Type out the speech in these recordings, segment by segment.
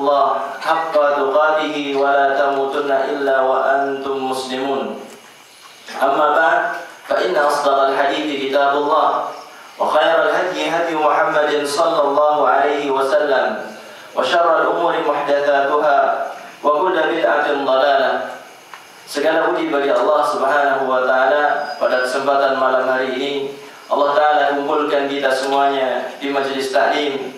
الله حق تقاته ولا تموتن إلا وأنتم مسلمون. أما بعد فإن أصدق الحديث كتاب الله وخير الهدي هدي محمد صلى الله عليه وسلم وشر الأمور محدثاتها وكل بدعة ضلالة. Segala puji bagi Allah Subhanahu wa taala. Pada kesempatan malam hari ini Allah taala kumpulkan kita semuanya di majelis taklim,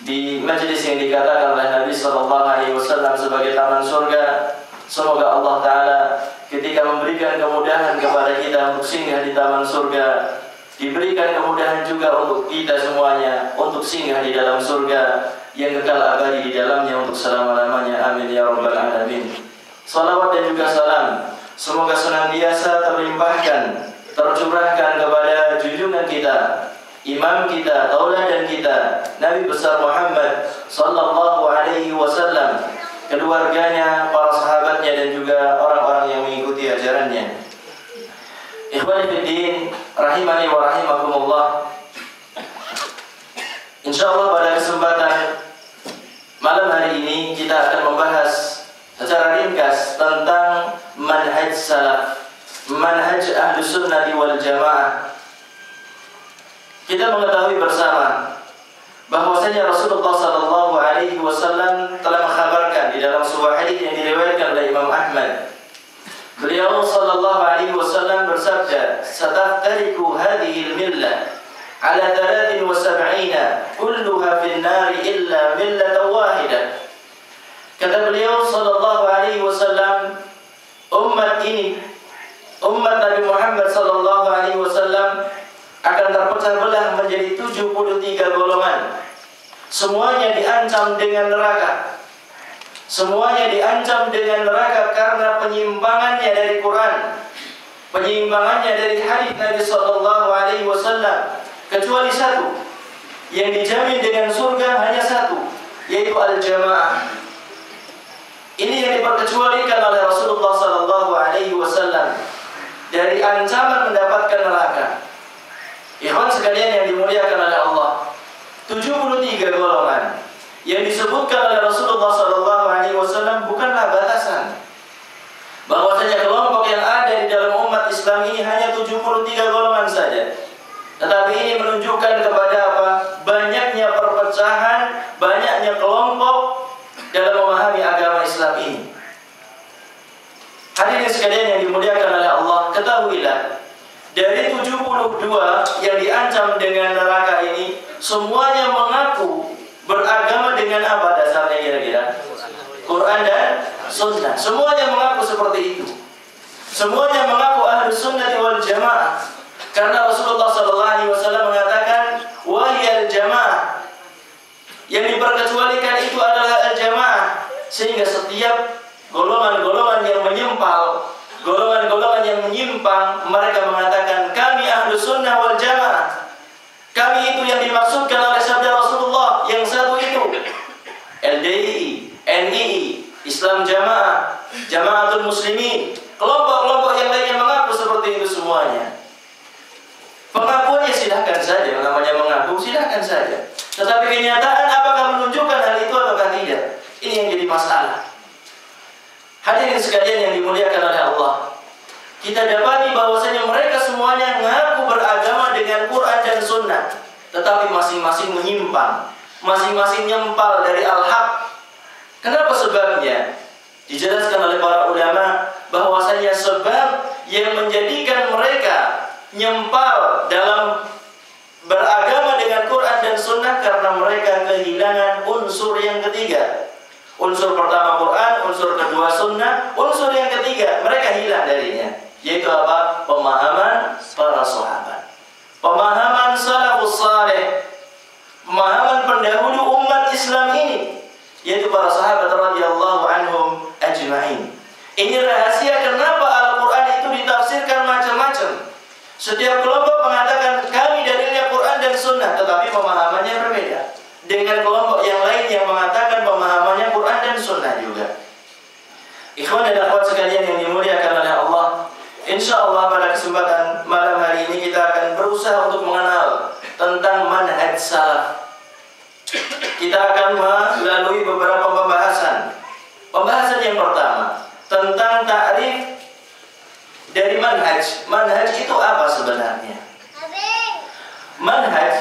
di majelis yang dikatakan oleh Nabi sallallahu alaihi wasallam sebagai taman surga. Semoga Allah taala ketika memberikan kemudahan kepada kita untuk singgah di taman surga, diberikan kemudahan juga untuk kita semuanya untuk singgah di dalam surga yang kekal abadi di dalamnya untuk selama-lamanya. Amin ya rabbal alamin. Salawat dan juga salam semoga senantiasa terlimpahkan, tercurahkan kepada junjungan kita, imam kita, tauladan kita, Nabi besar Muhammad sallallahu alaihi wasallam, keluarganya, para sahabatnya dan juga orang-orang yang mengikuti ajarannya. Ikhwani fiddin, rahimani wa rahimakumullah. Insyaallah pada kesempatan malam hari ini kita akan membahas secara ringkas tentang manhaj salaf, manhaj ahlu sunnati wal jamaah. Kita mengetahui bersama bahwasanya Rasulullah sallallahu alaihi wasallam telah mengkhabarkan di dalam sebuah hadis yang diriwayatkan oleh Imam Ahmad. Beliau sallallahu alaihi wasallam bersabda, "Sataftariku hadhihi al-millah ala 73 kulluha fin nari illa millatan wahidah." Kata beliau sallallahu alaihi wasallam, umat ini, umat Nabi Muhammad sallallahu alaihi wasallam akan terpecah belah menjadi 73 golongan. Semuanya diancam dengan neraka. Semuanya diancam dengan neraka karena penyimpangannya dari Quran, penyimpangannya dari hadis Nabi sallallahu alaihi wasallam, kecuali satu yang dijamin dengan surga, hanya satu, yaitu al-jamaah. Ini yang diperkecualikan oleh Rasulullah sallallahu alaihi wasallam dari ancaman mendapatkan neraka. Ikhwan sekalian yang dimuliakan oleh Allah, 73 golongan yang disebutkan oleh Rasulullah sallallahu alaihi wasallam bukanlah batasan. Bahwasanya kelompok yang ada di dalam umat Islam ini hanya 73 golongan saja. Tetapi ini menunjukkan kepada apa? Banyaknya perpecahan, banyaknya kelompok dalam memahami agama Islam ini. Hadirin sekalian yang dimuliakan oleh Allah, ketahuilah dari 72 yang diancam dengan neraka ini, semuanya mengaku beragama dengan apa dasarnya kira-kira? Quran dan Sunnah. Semuanya mengaku seperti itu. Semuanya mengaku ahlu sunnah wal jamaah. Karena Rasulullah SAW mengatakan wahiyal jamaah. Yang diperkecualikan itu adalah al-jamaah. Sehingga setiap golongan-golongan yang menyimpang, golongan-golongan yang menyimpang, mereka mengatakan kami ahlu sunnah wal jamaah. Kami itu yang dimaksudkan oleh sabda Rasulullah, yang satu itu LDI, NII, Islam Jamaah, Jamaatul Muslimin, kelompok-kelompok yang lainnya mengaku seperti itu semuanya. Pengakuannya silahkan saja, namanya mengaku silahkan saja. Tetapi kenyataan apakah menunjukkan hal itu ataukah tidak? Ini yang jadi masalah. Hadirin sekalian yang dimuliakan oleh Allah, kita dapati bahwasanya mereka semuanya mengaku beragama dengan Quran dan Sunnah, tetapi masing-masing menyimpang, masing-masing nyempal dari al-haq. Kenapa sebabnya? Dijelaskan oleh para ulama bahwasanya sebab yang menjadikan mereka nyempal dalam beragama dengan Quran dan Sunnah karena mereka kehilangan unsur yang ketiga. Unsur pertama Quran, unsur kedua Sunnah, unsur yang ketiga mereka hilang darinya, yaitu apa? Pemahaman para sahabat, pemahaman salafus saleh, pemahaman pendahulu umat Islam ini, yaitu para sahabat radhiyallahu anhum ajma'in. Ini rahasia kenapa Al-Quran itu ditafsirkan macam-macam. Setiap kelompok mengatakan kami dalilnya Quran dan Sunnah, tetapi pemahamannya berbeda dengan kelompok yang lain yang mengatakan pemahamannya Quran dan Sunnah juga. Ikhwan dan akhwat sekalian yang dimuliakan oleh Allah, insyaallah pada kesempatan malam hari ini kita akan berusaha untuk mengenal tentang manhaj salaf, kita akan melalui beberapa pembahasan. Pembahasan yang pertama tentang ta'rif dari manhaj. Manhaj itu apa sebenarnya? Manhaj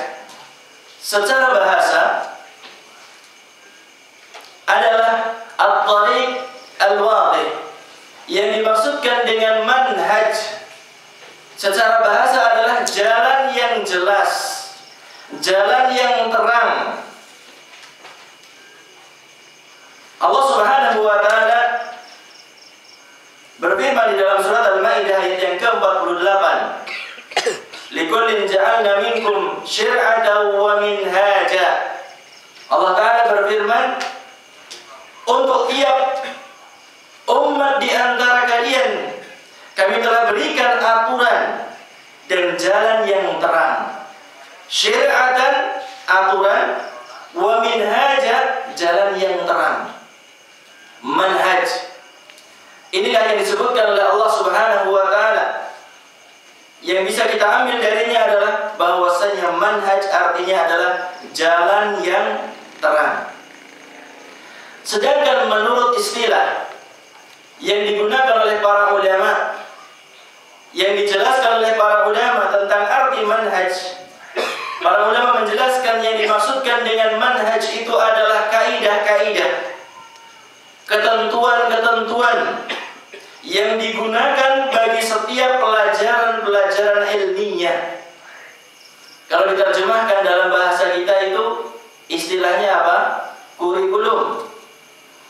secara bahasa adalah at-tariq al-wadih. Yang dimaksudkan dengan manhaj secara bahasa adalah jalan yang jelas, jalan yang terang. Allah Subhanahu wa taala berfirman di dalam surat Al-Maidah ayat yang ke-48, "Likullin ja'alna minkum syir'atan wa minhaja." Allah taala berfirman, untuk tiap umat di antara kalian kami telah berikan aturan dan jalan yang terang. Syir'atan, aturan, wa minhaja, jalan yang terang. Manhaj, inilah yang disebutkan oleh Allah Subhanahu wa taala. Yang bisa kita ambil darinya adalah bahwasanya manhaj artinya adalah jalan yang terang. Sedangkan menurut istilah yang digunakan oleh para ulama, yang dijelaskan oleh para ulama tentang arti manhaj, para ulama menjelaskan yang dimaksudkan dengan manhaj itu adalah kaidah-kaidah, ketentuan-ketentuan yang digunakan bagi setiap pelajaran-pelajaran ilmiah. Kalau diterjemahkan dalam bahasa kita itu istilahnya apa? Kurikulum.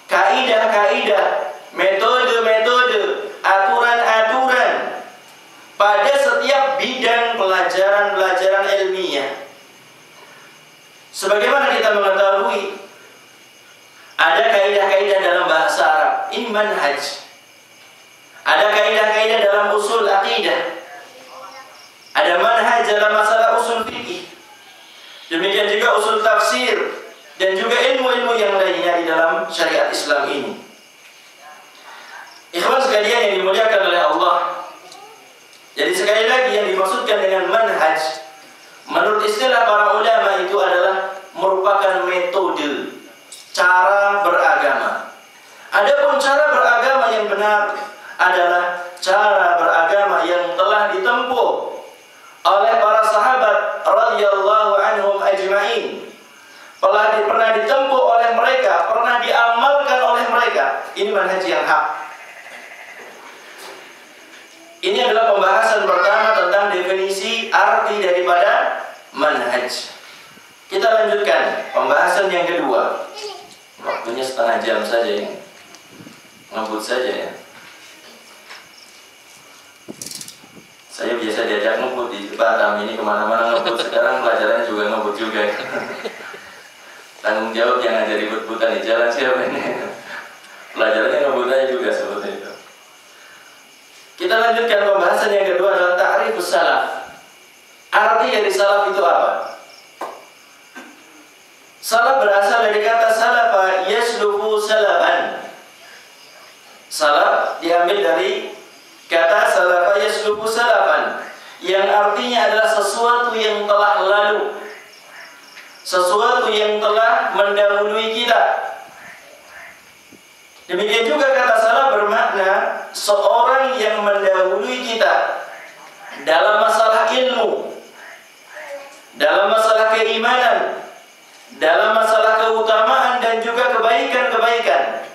Kaidah-kaidah, metode-metode, aturan-aturan pada setiap bidang pelajaran-pelajaran ilmiah. Sebagaimana kita mengetahui, ada kaidah-kaidah dalam bahasa Arab, ini manhaj. Ada kaidah-kaidah dalam usul akidah. Ada manhaj dalam masalah usul fikih. Demikian juga usul tafsir dan juga ilmu-ilmu yang lainnya di dalam syariat Islam ini. Ikhwan sekalian yang dimuliakan oleh Allah. Jadi sekali lagi yang dimaksudkan dengan manhaj menurut istilah para ulama itu adalah merupakan metode, cara beragama. Adapun cara beragama yang benar adalah cara beragama yang telah ditempuh oleh para sahabat radhiyallahu anhum ajma'in. Pernah ditempuh oleh mereka, pernah diamalkan oleh mereka. Ini manhaj yang hak. Ini adalah pembahasan pertama tentang definisi arti daripada manhaj. Kita lanjutkan pembahasan yang kedua. Waktunya setengah jam saja ini. Ngebut saja ya. Saya biasa diajak ngebut di Batam ini, kemana-mana ngebut. Sekarang pelajarannya juga ngebut juga. Tanggung jawab yang ngajari but-butan di jalan siapa ini? Pelajarannya ngebut aja juga seperti itu. Kita lanjutkan pembahasan yang kedua adalah ta'rifus salaf. Arti dari salaf itu apa? Salaf berasal dari kata salafa yaslufu salaban. Salaf diambil dari kata salafa yaslufu salaban, yang artinya adalah sesuatu yang telah lalu, sesuatu yang telah mendahului kita. Demikian juga kata salaf bermakna seorang yang mendahului kita dalam masalah ilmu, dalam masalah keimanan, dalam masalah keutamaan dan juga kebaikan-kebaikan.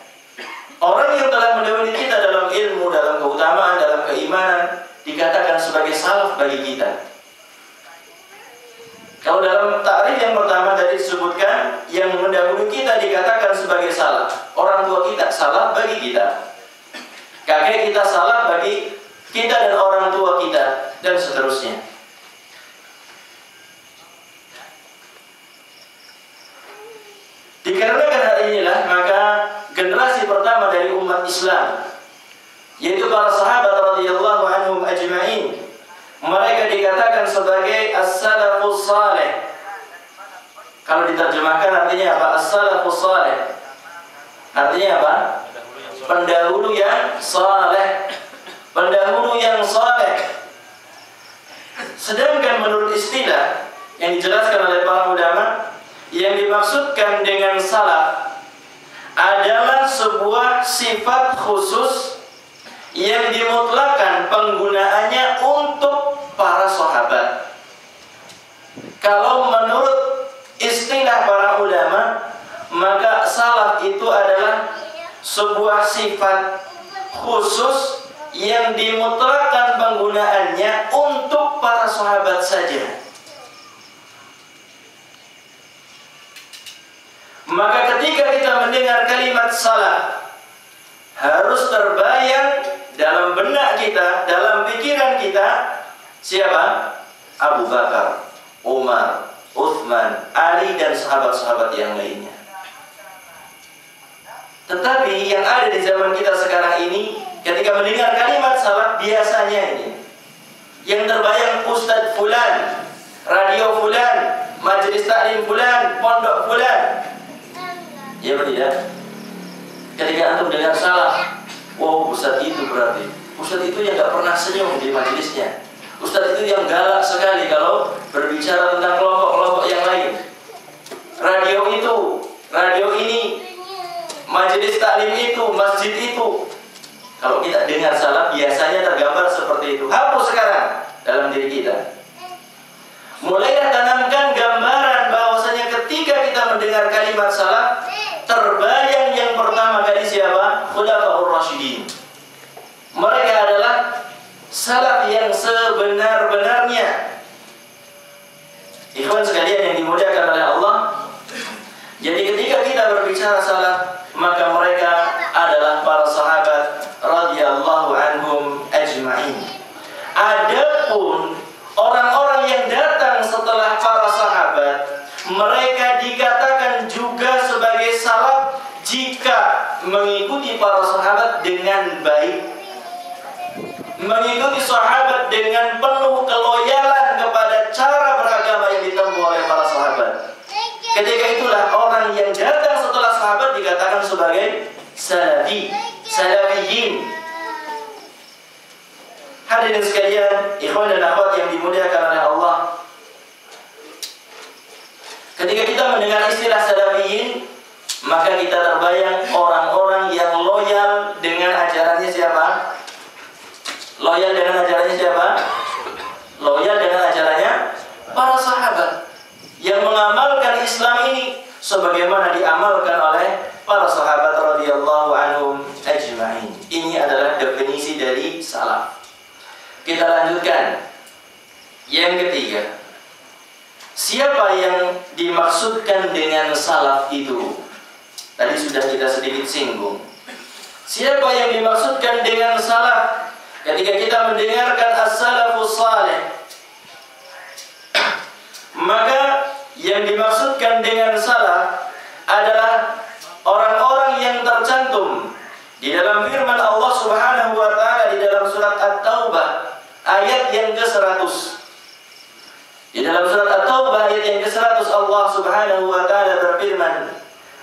Orang yang telah mendahului kita dalam ilmu, dalam keutamaan, dalam keimanan dikatakan sebagai salaf bagi kita. Kalau dalam ta'rif yang pertama tadi disebutkan, yang mendahului kita dikatakan sebagai salaf. Orang tua kita salaf bagi kita, kakek kita salaf bagi kita dan orang tua kita, dan seterusnya. Dikarenakan hal inilah maka generasi pertama dari umat Islam, yaitu para sahabat radhiyallahu anhum ajma'in, mereka dikatakan sebagai as-salafus salih. Kalau diterjemahkan artinya apa? As-salafus salih artinya apa? Pendahulu yang saleh, pendahulu yang saleh. Sedangkan menurut istilah yang dijelaskan oleh para ulama, yang dimaksudkan dengan salaf adalah sebuah sifat khusus yang dimutlakan penggunaannya untuk para sahabat. Kalau menurut istilah para ulama, maka salaf itu adalah sebuah sifat khusus yang dimutlakan penggunaannya untuk para sahabat saja. Maka ketika kita mendengar kalimat salaf, harus terbayang dalam benak kita, dalam pikiran kita, siapa? Abu Bakar, Umar, Uthman, Ali, dan sahabat-sahabat yang lainnya. Tetapi yang ada di zaman kita sekarang ini, ketika mendengar kalimat salaf, biasanya ini yang terbayang Ustadz Fulan, radio Fulan, majelis taklim Fulan, pondok Fulan. Ya betul tidak? Ketika antum dengar salaf, wow, Ustadz itu berarti Ustadz itu yang gak pernah senyum di majelisnya. Ustadz itu yang galak sekali kalau berbicara tentang kelompok-kelompok yang lain. Radio itu, radio ini, majelis taklim itu, masjid itu. Kalau kita dengar salaf, biasanya tergambar seperti itu. Hapus sekarang dalam diri kita. Mulailah tanamkan gambaran bahwasanya ketika kita mendengar kalimat salaf, terbayang yang pertama kali siapa? Khulafaur Rasyidin. Mereka adalah salaf yang sebenar-benarnya. Ikhwan sekalian yang dimuliakan oleh Allah, jadi ketika kita berbicara salaf, maka mereka adalah para sahabat radhiyallahu anhum ajma'in. Adapun orang-orang yang datang setelah para sahabat, mereka dikatakan juga sebagai salaf jika mengikuti para sahabat dengan baik, mengikuti sahabat dengan penuh keloyalan kepada cara beragama yang ditempuh oleh para sahabat. Ketika itulah orang yang datang setelah sahabat dikatakan sebagai salafi, salafiyin. Hadirin sekalian, ikhwan dan akhwat yang dimuliakan oleh Allah, ketika kita mendengar istilah salafiyin, maka kita terbayang orang-orang yang loyal dengan ajarannya siapa? Loyal dengan ajarannya siapa? Loyal dengan ajarannya para sahabat yang mengamalkan Islam ini sebagaimana diamalkan oleh para sahabat radhiyallahu anhum ajma'in. Ini adalah definisi dari salaf. Kita lanjutkan. Yang ketiga, siapa yang dimaksudkan dengan salaf itu? Tadi sudah kita sedikit singgung. Siapa yang dimaksudkan dengan salaf? Ketika kita mendengarkan as-salafus salih, maka yang dimaksudkan dengan salaf adalah orang-orang yang tercantum di dalam firman Allah Subhanahu wa taala di dalam surat At-Taubah ayat yang ke-100. Di dalam surat At-Taubah ayat yang ke-100 Allah Subhanahu wa taala berfirman,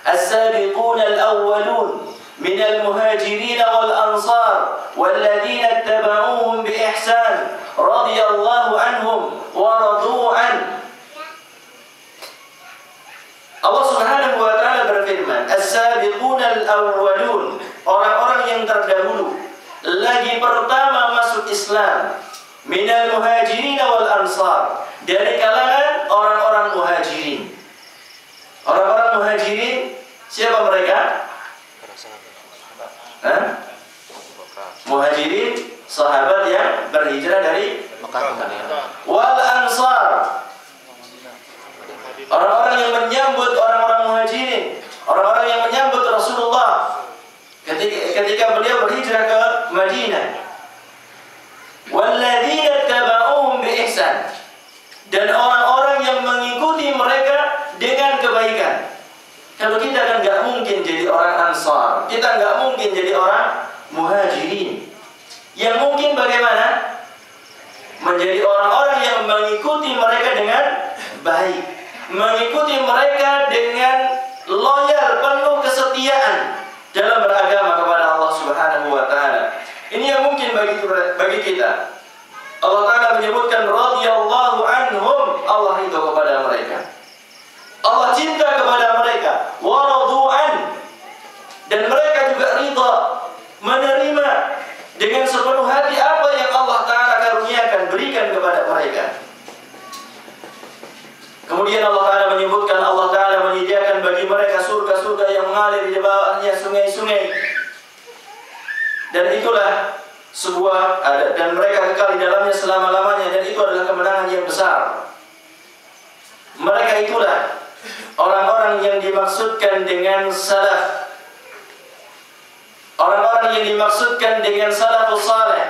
"As-sabiquna al-awwalun minal muhajirin wal ansar walladzina ittaba'uuhum bi ihsan radhiyallahu anhum wa radu an." Allah Subhanahu wa taala berfirman, "As-sabiquna al-awwalun", orang-orang yang terdahulu, lagi pertama masuk Islam, minal muhajirin wal ansar, dari kalangan orang-orang muhajirin. Orang-orang muhajirin siapa mereka? Muhajirin, sahabat yang berhijrah dari Mekah. Wal ansar, orang-orang yang menyambut orang-orang muhajirin, orang-orang yang menyambut Rasulullah ketika beliau berhijrah ke Madinah. Walladzina tabauhum bi ihsan, dan orang-orang yang mengikuti mereka dengan kebaikan. Kalau kita kan nggak mungkin jadi orang Ansar, kita nggak mungkin jadi orang Muhajirin. Yang mungkin bagaimana? Menjadi orang-orang yang mengikuti mereka dengan baik, mengikuti mereka dengan loyal, penuh kesetiaan dalam beragama kepada Allah Subhanahu wa taala. Ini yang mungkin bagi kita. Allah Ta'ala menyebutkan radhiyallahu anhum, Allah ridha kepada mereka. Allah cinta Kemudian Allah Ta'ala menyebutkan, Allah Ta'ala menyediakan bagi mereka surga-surga yang mengalir di bawahnya sungai-sungai. Dan itulah sebuah dan mereka kekal di dalamnya selama-lamanya, dan itu adalah kemenangan yang besar. Mereka itulah orang-orang yang dimaksudkan dengan salaf. Orang-orang yang dimaksudkan dengan salafus saleh.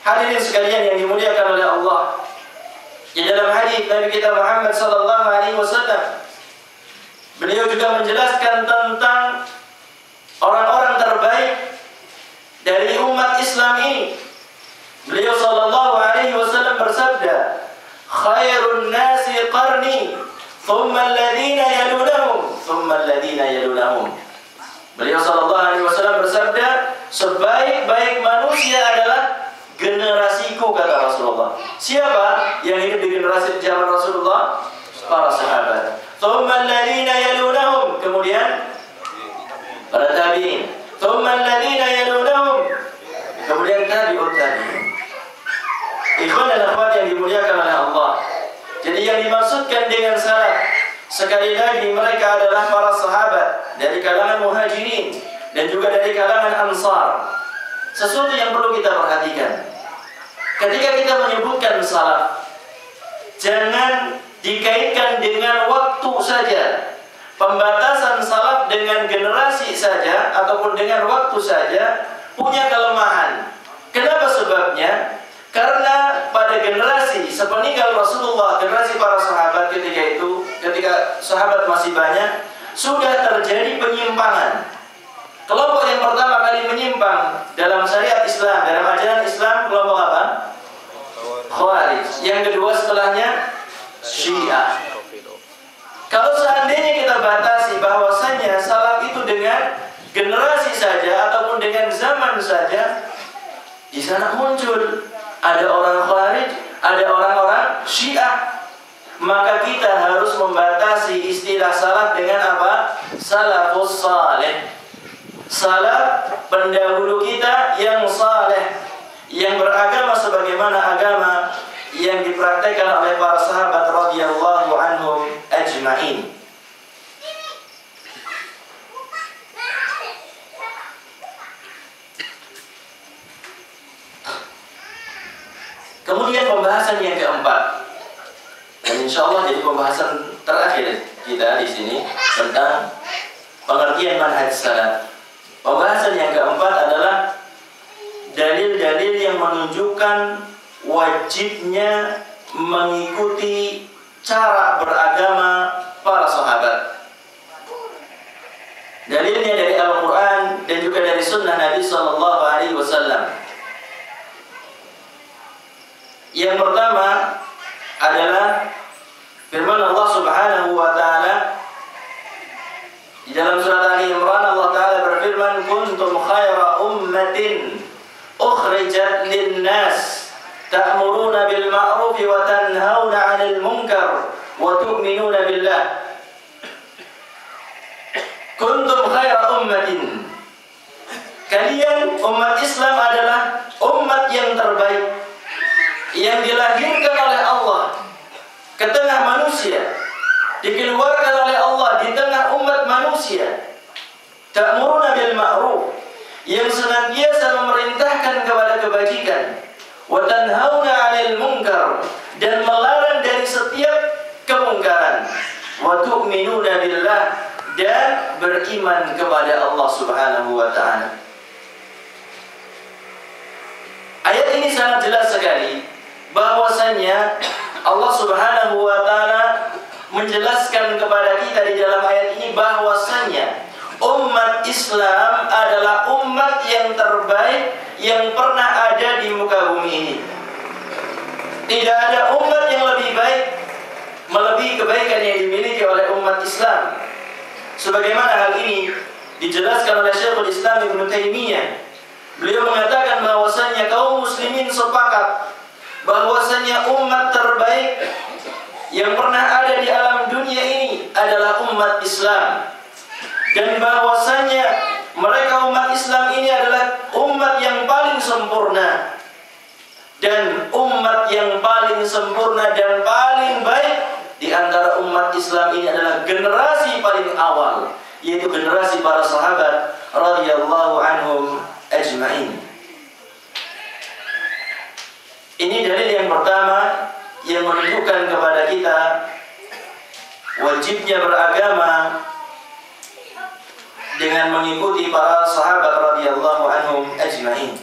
Hadirin sekalian yang dimuliakan oleh Allah. Di dalam hadis Nabi kita Muhammad sallallahu alaihi wasallam, beliau juga menjelaskan tentang orang-orang terbaik dari umat Islam ini. Beliau sallallahu alaihi wasallam bersabda, "Khairun nasi qarni, thumma alladhina yalunahum, thumma alladhina yalunahum." Beliau sallallahu alaihi wasallam bersabda, sebaik-baik manusia adalah generasiku, kata Rasulullah. Siapa yang hidup di generasi zaman Rasulullah? Para sahabat. Thumma alladhina yalunahum, kemudian para tabi'in. Thumma alladhina yalunahum, kemudian tabi'ut tabi'in. Ikhwan dan akhwat yang dimuliakan oleh Allah. Jadi yang dimaksudkan dengan salaf, sekali lagi mereka adalah para sahabat dari kalangan muhajirin dan juga dari kalangan ansar. Sesuatu yang perlu kita perhatikan. Ketika kita menyebutkan salaf, jangan dikaitkan dengan waktu saja. Pembatasan salaf dengan generasi saja ataupun dengan waktu saja punya kelemahan. Kenapa sebabnya? Karena pada generasi sepeninggal Rasulullah, generasi para sahabat ketika sahabat masih banyak, sudah terjadi penyimpangan. Kelompok yang pertama kali menyimpang dalam syariat Islam, dalam ajaran Islam, kelompok apa? Khawarij. Yang kedua setelahnya Syiah. Kalau seandainya kita batasi bahwasanya salaf itu dengan generasi saja ataupun dengan zaman saja, di sana muncul ada orang Khawarij, ada orang-orang Syiah. Maka kita harus membatasi istilah salaf dengan apa? Salafus saleh. Salaf pendahulu kita yang saleh, yang beragama sebagaimana agama yang dipraktikkan oleh para sahabat radhiyallahu anhum ajma'in. Kemudian pembahasan yang keempat, dan insya Allah jadi pembahasan terakhir kita di sini tentang pengertian manhaj salaf. Pembahasan yang keempat adalah dalil-dalil yang menunjukkan wajibnya mengikuti cara beragama para sahabat. Dalilnya dari Al-Quran dan juga dari Sunnah Nabi Sallallahu Alaihi Wasallam. Yang pertama adalah firman Allah Subhanahu Wa Taala di dalam surat Ali Imran. Allah Taala berfirman, "Kuntum khaira ummatin ukhrijat lin-nas ta'muruna bil ma'ruf wa tanhauna 'anil munkar wa tu'minuna billah." Kuntum khaira ummatin. Kalian umat Islam adalah umat yang terbaik yang dilahirkan oleh Allah ke tengah manusia, dikeluarkan oleh Allah di tengah umat manusia. Ta'muruna bil ma'ruf, yang senantiasa memerintahkan kepada kebajikan, wa tanhauna 'anil munkar, dan melarang dari setiap kemungkaran, wa tu'minuna billah, dan beriman kepada Allah Subhanahu wa taala. Ayat ini sangat jelas sekali bahwasanya Allah Subhanahu wa taala menjelaskan kepada kita di dalam ayat ini bahwasanya umat Islam adalah umat yang terbaik yang pernah ada di muka bumi ini. Tidak ada umat yang lebih baik melebihi kebaikan yang dimiliki oleh umat Islam. Sebagaimana hal ini dijelaskan oleh Syekhul Islam Ibnu Taimiyah. Beliau mengatakan bahwasanya kaum muslimin sepakat bahwasanya umat terbaik yang pernah ada di alam dunia ini adalah umat Islam, dan bahwasanya mereka umat Islam ini adalah umat yang paling sempurna, dan umat yang paling sempurna dan paling baik umat Islam ini adalah generasi paling awal, yaitu generasi para sahabat radhiyallahu anhum ajma'in. Ini dalil yang pertama yang menunjukkan kepada kita wajibnya beragama dengan mengikuti para sahabat radhiyallahu anhum ajma'in.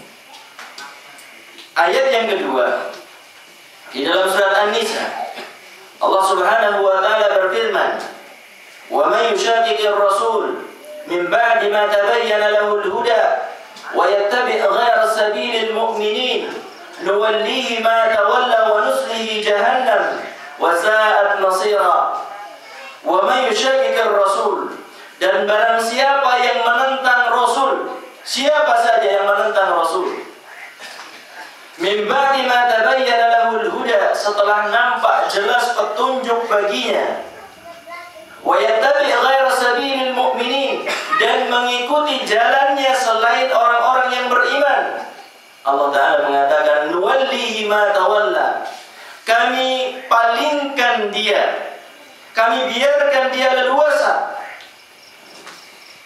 Ayat yang kedua di dalam surat An-Nisa, Allah Subhanahu wa taala berfirman, "Wa may yushaqiqir rasul min ba'di ma tabayyana lahu al-huda wa yattabi' ghayra sabilil mu'minin nuwallihi ma tawalla wa nuslihi jahannam wa sa'at masira." Wa may yushaqiqir rasul, dan barang siapa yang menentang Rasul, siapa saja yang menentang Rasul, min ba'di ma tabayyana lahul huda, setelah nampak jelas petunjuk baginya, wa yattabi' ghayra sabilil mu'minin, dan mengikuti jalannya selain orang-orang yang beriman, Allah Ta'ala mengatakan, nuwallihi ma tawalla, kami palingkan dia, kami biarkan dia leluasa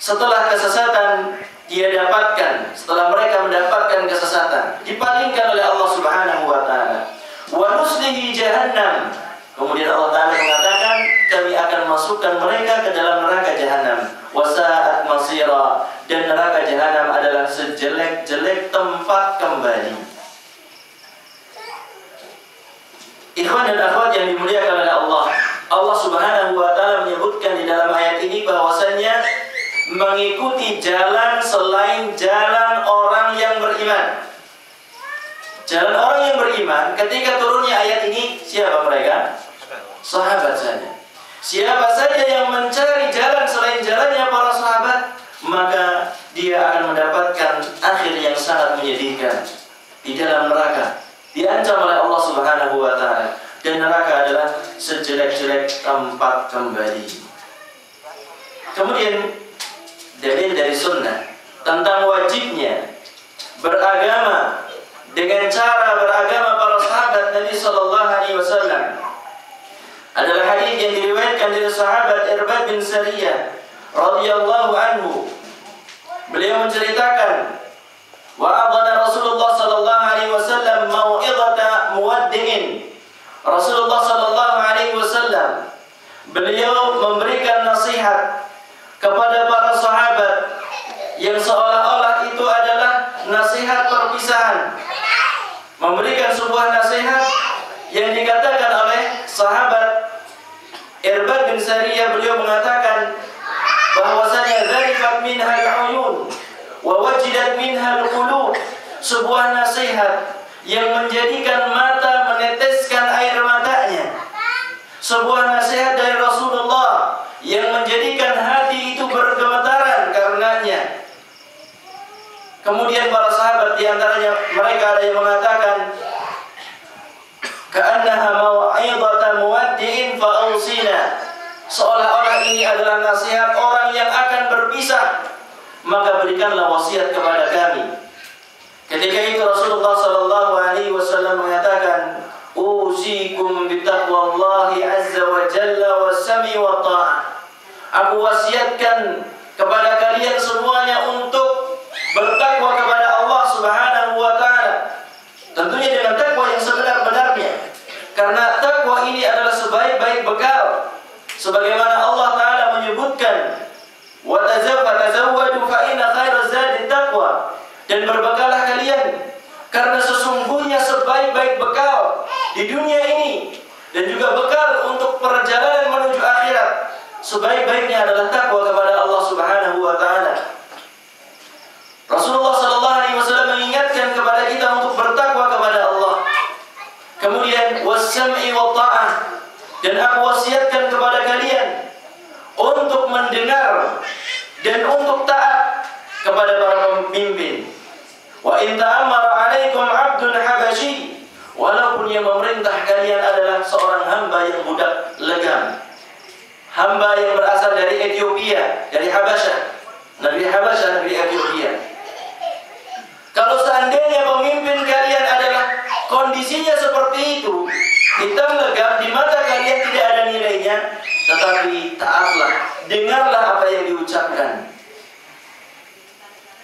setelah kesesatan dia dapatkan, setelah mereka mendapatkan kesesatan, dipalingkan oleh Allah Subhanahu wa taala. Wa nuslihi jahannam. Kemudian Allah Taala mengatakan, kami akan masukkan mereka ke dalam neraka jahanam. Wa sa'at masira, dan neraka jahanam adalah sejelek-jelek tempat kembali. Ikhwan dan akhwat yang dimuliakan oleh Allah, Allah Subhanahu wa taala menyebutkan di dalam ayat ini bahwasannya mengikuti jalan selain jalan orang yang beriman. Jalan orang yang beriman, ketika turunnya ayat ini, siapa mereka? Sahabat saja. Siapa saja yang mencari jalan selain jalannya para sahabat, maka dia akan mendapatkan akhir yang sangat menyedihkan di dalam neraka. Diancam oleh Allah Subhanahu wa taala, dan neraka adalah sejelek-jelek tempat kembali. Kemudian dalil dari sunnah tentang wajibnya beragama dengan cara beragama para sahabat Nabi sallallahu alaihi wasallam adalah hadis yang diriwayatkan dari sahabat Irbad bin Sariyah radhiyallahu anhu. Beliau menceritakan, wa adana Rasulullah sallallahu alaihi wasallam mau'izata muwaddi'in. Rasulullah sallallahu alaihi wasallam beliau memberikan nasihat kepada para sahabat yang seolah-olah itu adalah nasihat perpisahan. Memberikan sebuah nasihat yang dikatakan oleh sahabat Irbad bin Sariyah, beliau mengatakan bahwasanya zarifat minhal uyun wa wajidat minhal qulub, sebuah nasihat yang menjadikan mata meneteskan air matanya, sebuah nasihat dari Rasulullah yang menjadikan hati itu bergemetaran karenanya. Kemudian para sahabat diantaranya mereka ada yang mengatakan, ka'annaha mau'izatan muwaddi'in fa'awsina, seolah-olah ini adalah nasihat orang yang akan berpisah, maka berikanlah wasiat kepada kami. Ketika itu Rasulullah sallallahu alaihi wasallam mengatakan, usikum bitaqwallahi azza wa jalla was-sami wa ta'ah. Aku wasiatkan kepada kalian semuanya untuk bertakwa kepada Allah Subhanahu wa taala. Tentunya dengan takwa yang sebenar-benarnya. Karena takwa ini adalah sebaik-baik bekal. Sebagaimana Allah taala menyebutkan, wa tazawwadu fa inna khairaz zadi taqwa. Dan berbekalah kalian, karena sesungguhnya sebaik-baik bekal di dunia ini dan juga bekal untuk perjalanan menuju akhirat, sebaik-baiknya adalah takwa kepada Allah Subhanahu wa taala. Rasulullah sallallahu alaihi wasallam mengingatkan kepada kita untuk bertakwa kepada Allah. Kemudian was-sam'i wa ta'ah, dan aku wasiatkan kepada kalian untuk mendengar dan untuk taat kepada para pemimpin. Wa in ta'ammara 'alaikum 'abdun habashi, walaupun yang memerintah kalian adalah seorang hamba yang budak legam, hamba yang berasal dari Ethiopia, dari Habasyah, negeri Habasyah, negeri Ethiopia. Kalau seandainya pemimpin kalian adalah kondisinya seperti itu, hitam legam, di mata kalian tidak ada nilainya, sebagainya, tetapi taatlah, dengarlah apa yang diucapkan.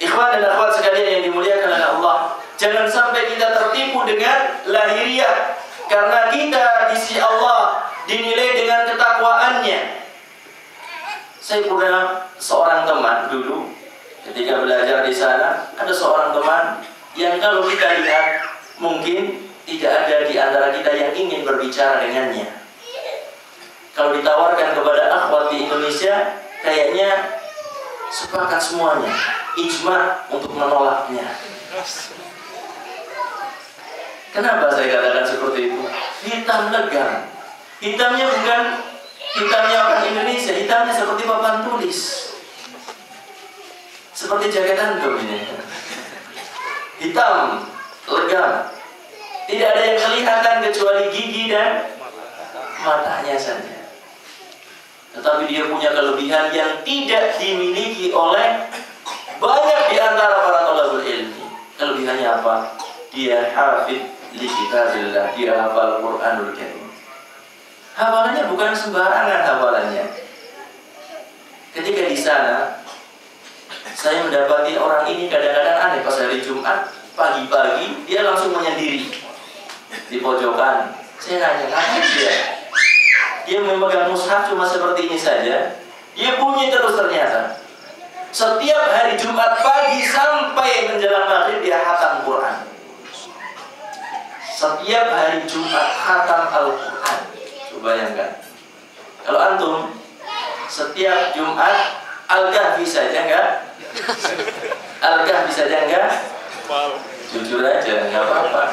Ikhwan dan akhwat sekalian yang dimuliakan oleh Allah, jangan sampai kita tertipu dengan lahiriah, karena kita di sisi Allah dinilai dengan ketakwaannya. Saya punya seorang teman dulu, ketika belajar di sana, ada seorang teman yang kalau kita lihat mungkin tidak ada di antara kita yang ingin berbicara dengannya. Kalau ditawarkan kepada akhwat di Indonesia, kayaknya sepakat semuanya, ijma untuk menolaknya. Kenapa saya katakan seperti itu? Hitam legam. Hitamnya bukan hitamnya orang Indonesia, hitamnya seperti papan tulis, seperti jaket antum ini. Hitam, legam. Tidak ada yang kelihatan kecuali gigi dan matanya saja. Tetapi dia punya kelebihan yang tidak dimiliki oleh banyak di antara para thalabul ilmi. Kelebihannya apa? Dia hafidh li kitabillah, dia hafal Qur'anul Karim. Hafalannya bukan sembarangan hafalannya. Ketika di sana, saya mendapati orang ini kadang-kadang aneh. Pas hari Jumat pagi-pagi dia langsung menyendiri di pojokan. Saya nanya, ngapain dia? Dia memegang mushaf cuma seperti ini saja. Dia bunyi terus ternyata. Setiap hari Jumat pagi sampai menjelang maghrib dia khatam Quran. Setiap hari Jumat khatam Al-Quran. Coba bayangkan. Kalau antum setiap Jumat Al-Kahfi saja enggak? Al-Kahfi saja enggak? Jujur aja, enggak apa-apa.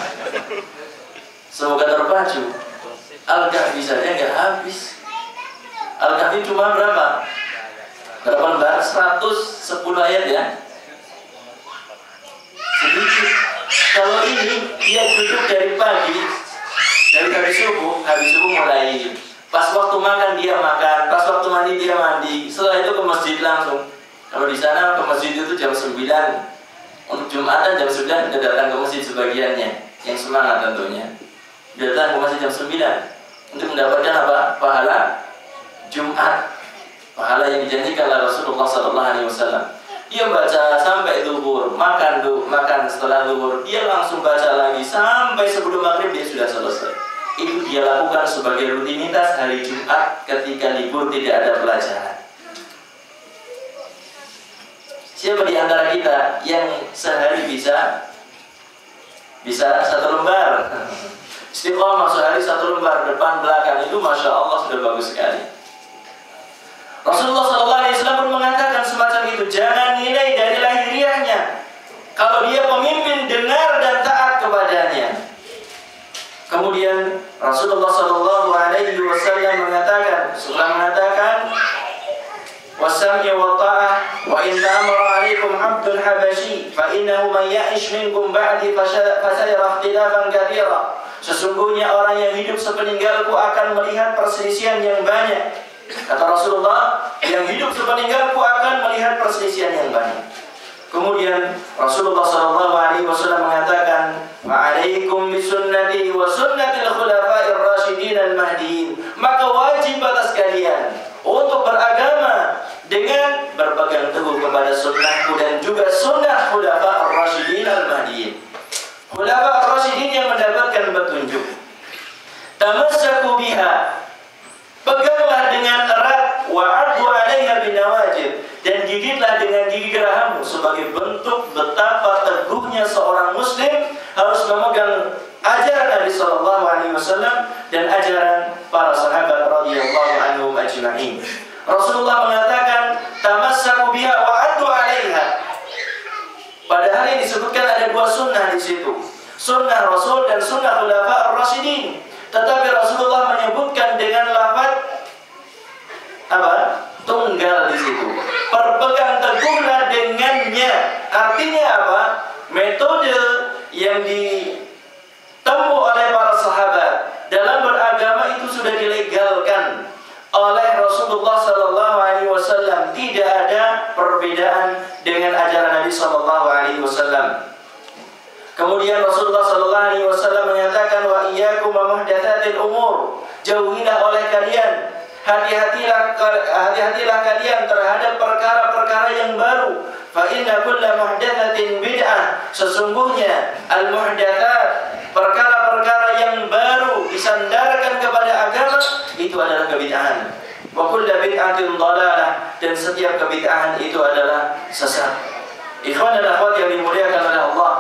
Semoga terpacu. Al-Kahfi saja enggak habis. Al-Kahfi cuma berapa? Berapa lembar? 110 ayat ya? Sedikit. Kalau ini dia duduk dari pagi, dari habis subuh mulai. Pas waktu makan dia makan, pas waktu mandi dia mandi. Setelah itu ke masjid langsung. Kalau di sana ke masjid itu jam 9. Untuk Jumatan jam 9 sudah datang ke masjid sebagiannya, yang semangat tentunya. Datang ke masjid jam 9 untuk mendapatkan apa? Pahala Jumat, pahala yang dijanjikan oleh Rasulullah SAW. Dia baca sampai zuhur, makan setelah zuhur, dia langsung baca lagi sampai sebelum maghrib dia sudah selesai. Itu dia lakukan sebagai rutinitas hari Jumat ketika libur tidak ada pelajaran. Siapa di antara kita yang sehari bisa 1 lembar? Istiqomah sehari 1 lembar depan belakang, itu masya Allah sudah bagus sekali. Rasulullah SAW pun mengatakan semacam itu. Jangan nilai dari lahiriahnya. Kalau dia pemimpin, dengar dan taat kepadanya. Kemudian Rasulullah SAW mengatakan, wasam'i wa ta'ah wa in ta'amara 'alaikum 'abdul habashi fa innahu man ya'ish minkum ba'di fasayara ikhtilafan katsira. Sesungguhnya orang yang hidup sepeninggalku akan melihat perselisihan yang banyak. Kata Rasulullah, yang hidup sepeninggalku akan melihat perselisihan yang banyak. Kemudian Rasulullah SAW mengatakan, "Ma'alaikum bisunnati wa sunnatil khulafa'ir rasyidin al-mahdiin." Maka wajib atas kalian untuk beragama dengan berpegang teguh kepada sunnahku dan juga sunnah khulafa'ir rasyidin al-mahdiin. Khulafa'ir rasyidin yang mendapatkan petunjuk. Tamassaku biha, peganglah dengan erat, wa'adhu 'alaiha binawajib, dan gigitlah dengan gigi gerahammu, sebagai bentuk betapa teguhnya seorang muslim harus memegang ajaran Nabi SAW dan ajaran para sahabat radhiyallahu anhum ajma'in. Rasulullah mengatakan, tamassaku biha wa'adhu 'alaiha. Padahal yang disebutkan ada 2 sunnah di situ, sunnah Rasul dan sunnah khulafa'ir rasyidin. Tetapi Rasulullah menyebutkan dengan lafaz apa? Tunggal di situ. Berpegang teguhlah dengannya. Artinya apa? Metode yang ditempuh oleh para sahabat dalam beragama itu sudah dilegalkan oleh Rasulullah SAW. Tidak ada perbedaan dengan ajaran Nabi SAW. Kemudian Rasulullah SAW menyatakan, wa iyyakum wa muhdatsatil umur, jauhilah oleh kalian hati-hatilah kalian terhadap perkara-perkara yang baru. Fa inna kulla muhdatsatin bid'ah. Sesungguhnya al-muhdatsat, perkara-perkara yang baru disandarkan kepada agama, itu adalah kebid'ahan. Wa kullu bid'atin dhalalah, dan setiap kebid'ahan itu adalah sesat. Ikhwan dan akhwat yang dimuliakan oleh Allah,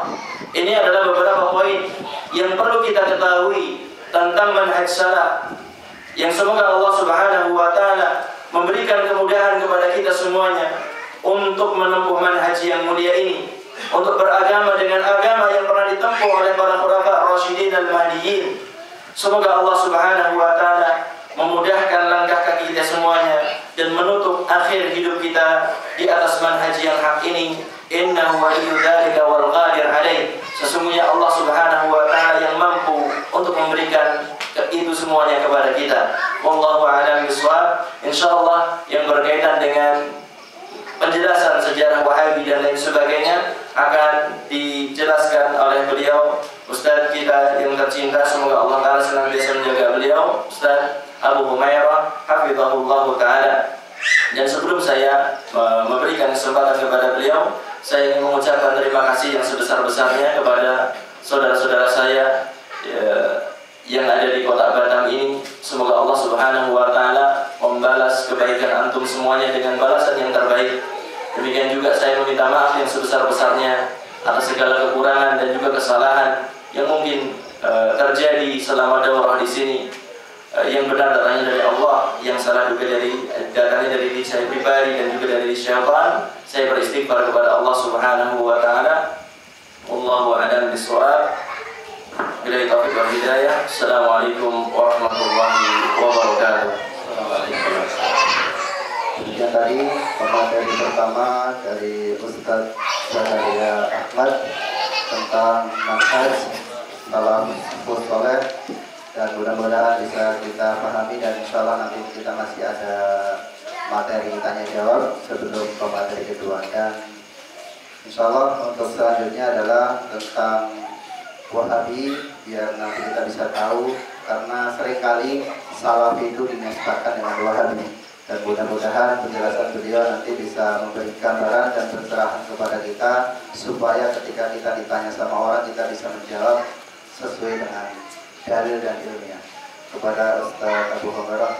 ini adalah beberapa poin yang perlu kita ketahui tentang manhaj salaf, yang semoga Allah Subhanahu wa taala memberikan kemudahan kepada kita semuanya untuk menempuh manhaj yang mulia ini, untuk beragama dengan agama yang pernah ditempuh oleh para khulafa Rasyidin al-Mahdiyyin. Semoga Allah Subhanahu wa taala memudahkan langkah kaki kita semuanya dan menutup akhir hidup kita di atas manhaj yang hak ini. Innahu waliyyu dzalika wal qadir alaih. Sesungguhnya Allah Subhanahu wa taala yang mampu untuk memberikan itu semuanya kepada kita. Wallahu a'lam bishawab. Insyaallah yang berkaitan dengan penjelasan sejarah Wahabi dan lain sebagainya akan dijelaskan oleh beliau, Ustaz kita yang tercinta, semoga Allah Ta'ala senantiasa menjaga beliau, Ustaz Abu Humairah hafizahullah Ta'ala. Dan sebelum saya memberikan kesempatan kepada beliau, saya ingin mengucapkan terima kasih yang sebesar-besarnya kepada saudara-saudara saya yang ada di kota Batam ini. Semoga Allah Subhanahu wa taala membalas kebaikan antum semuanya dengan balasan yang terbaik. Demikian juga saya meminta maaf yang sebesar-besarnya atas segala kekurangan dan juga kesalahan yang mungkin terjadi selama daurah di sini. Yang benar datangnya dari Allah, yang salah juga datangnya dari diri saya pribadi dan juga dari syaitan. Saya beristighfar kepada Allah Subhanahu wa taala. Wallahu a'lam bishawab. Billahi taufiq wal hidayah. Assalamualaikum warahmatullahi wabarakatuh. Yang tadi pemateri pertama dari Ustaz Zakaria Ahmad tentang manhaj salafus saleh, dan mudah-mudahan bisa kita pahami, dan insyaallah nanti kita masih ada materi tanya jawab sebelum pemateri kedua. Dan insyaallah untuk selanjutnya adalah tentang Wahabi, biar nanti kita bisa tahu, karena seringkali Salafi itu dinisbatkan dengan Wahabi. Dan mudah-mudahan penjelasan beliau nanti bisa memberi gambaran dan pencerahan kepada kita, supaya ketika kita ditanya sama orang, kita bisa menjawab sesuai dengan dalil dan ilmiah. Kepada Ustaz Abu Humairah,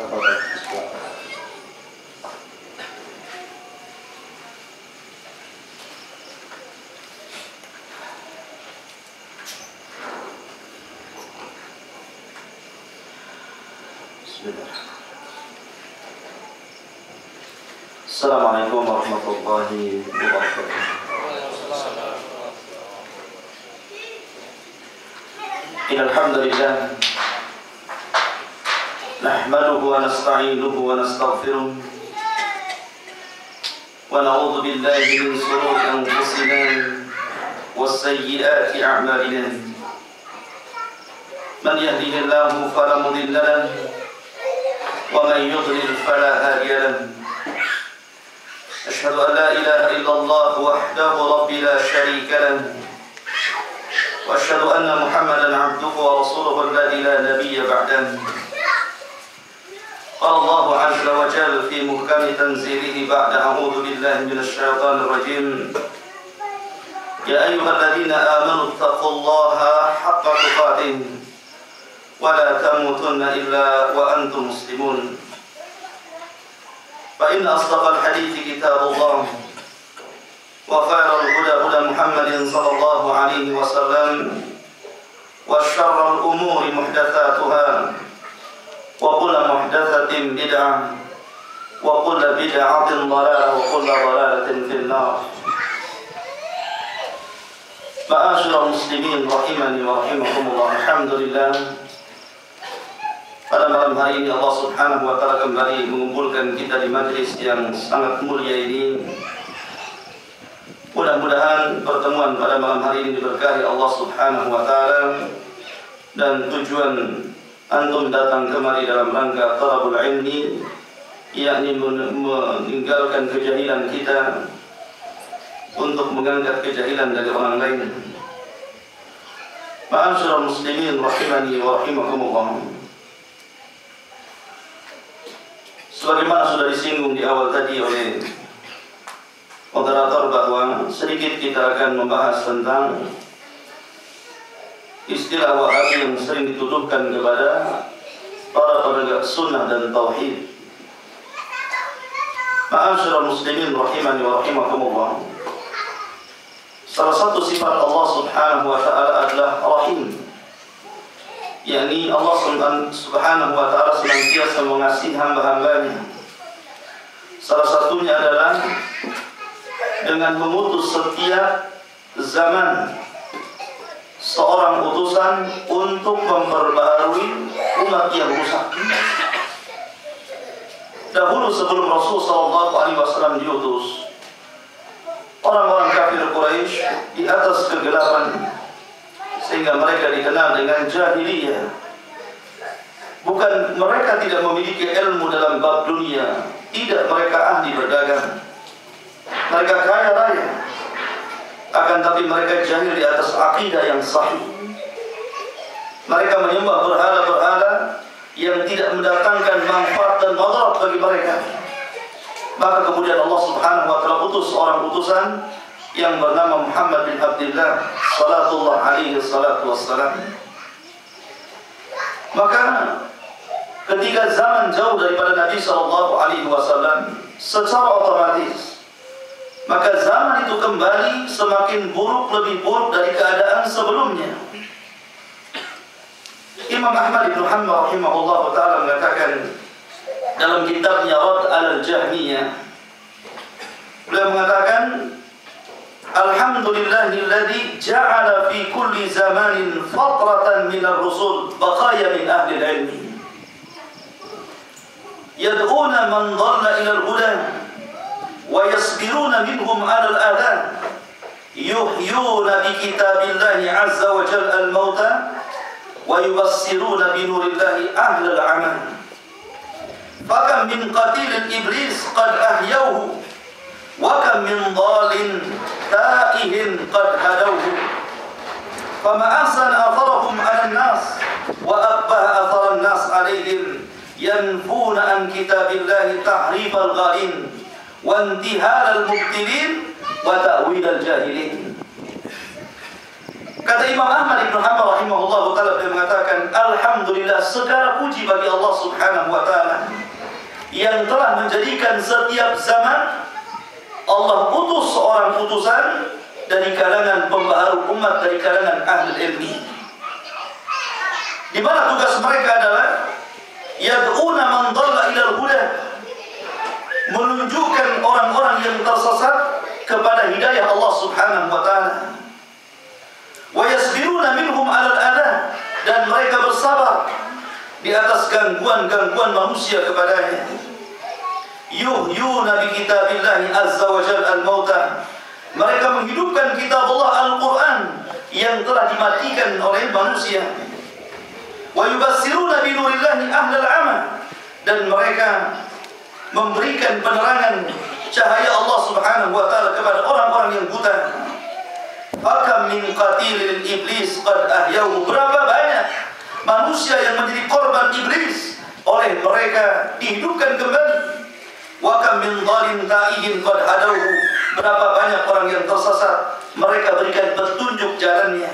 Assalamualaikum warahmatullahi wabarakatuh. Innal hamdalillah nahmaduhu wa nasta'inuhu wa nastaghfiruh wa na'udzu billahi min shururi anfusina was sayyiati a'malina. Man yahdihillahu fala mudilla lahu wa man yudlil fala hadiya lahu. أشهد أن لا إله إلا الله وحده رب لا شريك له وأشهد أن محمدا عبده ورسوله الذي لا نبي بعده. قال الله عز وجل في محكم تنزيله بعد أعوذ بالله من الشيطان الرجيم يا أيها الذين آمنوا اتقوا الله حق تقاته ولا تموتن إلا وأنتم مسلمون. فإن أصدق الحديث كتاب الله وخير الهدى هدى محمد صلى الله عليه وسلم وشر الأمور محدثاتها وكل محدثة بدعة وكل بدعة ضلالة وكل ضلالة في النار. معاشر المسلمين rahimani wa rahimakumullah. Alhamdulillah, pada malam hari ini Allah Subhanahu wa taala kembali mengumpulkan kita di majlis yang sangat mulia ini. Mudah-mudahan pertemuan pada malam hari ini diberkahi Allah Subhanahu wa taala, dan tujuan antum datang kemari dalam rangka talabul ilmi, yakni meninggalkan kejahilan kita untuk mengangkat kejahilan dari orang lain. Ma'asyiral muslimin rahimani wa rahimakumullah. Sebagaimana sudah disinggung di awal tadi oleh moderator bahwa sedikit kita akan membahas tentang istilah Wahabi yang sering dituduhkan kepada para penegak sunnah dan tauhid. Ma'asyiral muslimin rahimani wa rahimakumullah. Salah satu sifat Allah Subhanahu wa taala adalah Rahim. Yakni Allah Subhanahu wa taala senantiasa mengasihi hamba-hambanya. Salah satunya adalah dengan mengutus setiap zaman seorang utusan untuk memperbaharui umat yang rusak. Dahulu sebelum Rasul SAW diutus, orang-orang kafir Quraisy di atas kegelapan, sehingga mereka dikenal dengan jahiliyah. Bukan mereka tidak memiliki ilmu dalam bab dunia, tidak, mereka ahli berdagang, mereka kaya raya, akan tapi mereka jahil di atas akidah yang sahih. Mereka menyembah berhala-berhala yang tidak mendatangkan manfaat dan madarat bagi mereka. Maka kemudian Allah Subhanahu wa taala utus seorang utusan yang bernama Muhammad bin Abdullah salatullah alaihi salatu wassalam. Maka ketika zaman jauh daripada Nabi sallallahu alaihi wasallam, secara otomatis maka zaman itu kembali semakin buruk, lebih buruk dari keadaan sebelumnya. Imam Ahmad bin Hanbal rahimahullah taala mengatakan dalam kitabnya Rad al-Jahmiyah, beliau mengatakan, Alhamdulillahilladzi ja'ala fi kulli zamanin fatratan minar rusul baqaya min ahli al-ilmi yad'una man dhalla ila al-huda wa yasbiruna minhum 'ala al-adhan yuhyuna bi kitabillahi 'azza wa jalla al-mauta wa yubassiruna bi nurillahi ahli al-'amal. Fakam min qatil iblis qad ahyawhu wa kam min dhalin taihin qad hadawhu fama ahsana atharahum 'ala an-nas wa abbaha athara an-nas 'alayhim yanfuna an kitabillahi tahrif al-ghalin wa intihal al-mubtilin wa ta'wil al-jahilin. Kata Imam Ahmad bin Hanbal rahimahullah taala, beliau mengatakan, alhamdulillah, segala puji bagi Allah Subhanahu wa taala yang telah menjadikan setiap zaman Allah utus seorang utusan dari kalangan pembaharu umat, dari kalangan ahli ilmi, di mana tugas mereka adalah yad'una man dhalla ila al-huda, menunjukkan orang-orang yang tersesat kepada hidayah Allah Subhanahu wa taala, wa yasbiruna minhum 'ala al-adha, dan mereka bersabar di atas gangguan-gangguan manusia kepadanya. Yuhyuna bi kitabillahi azza wa jalla al-mauta, mereka menghidupkan kitab Allah Al-Quran yang telah dimatikan oleh manusia. Wa yubassiruna bi nurillahi ahlal amal, dan mereka memberikan penerangan cahaya Allah Subhanahu wa taala kepada orang-orang yang buta. Fakam min qatilil iblis qad ahyahu, berapa banyak manusia yang menjadi korban iblis, oleh mereka dihidupkan kembali. Wa kam min dhalin ta'ihin qad hadawhu, berapa banyak orang yang tersesat, mereka berikan petunjuk jalannya.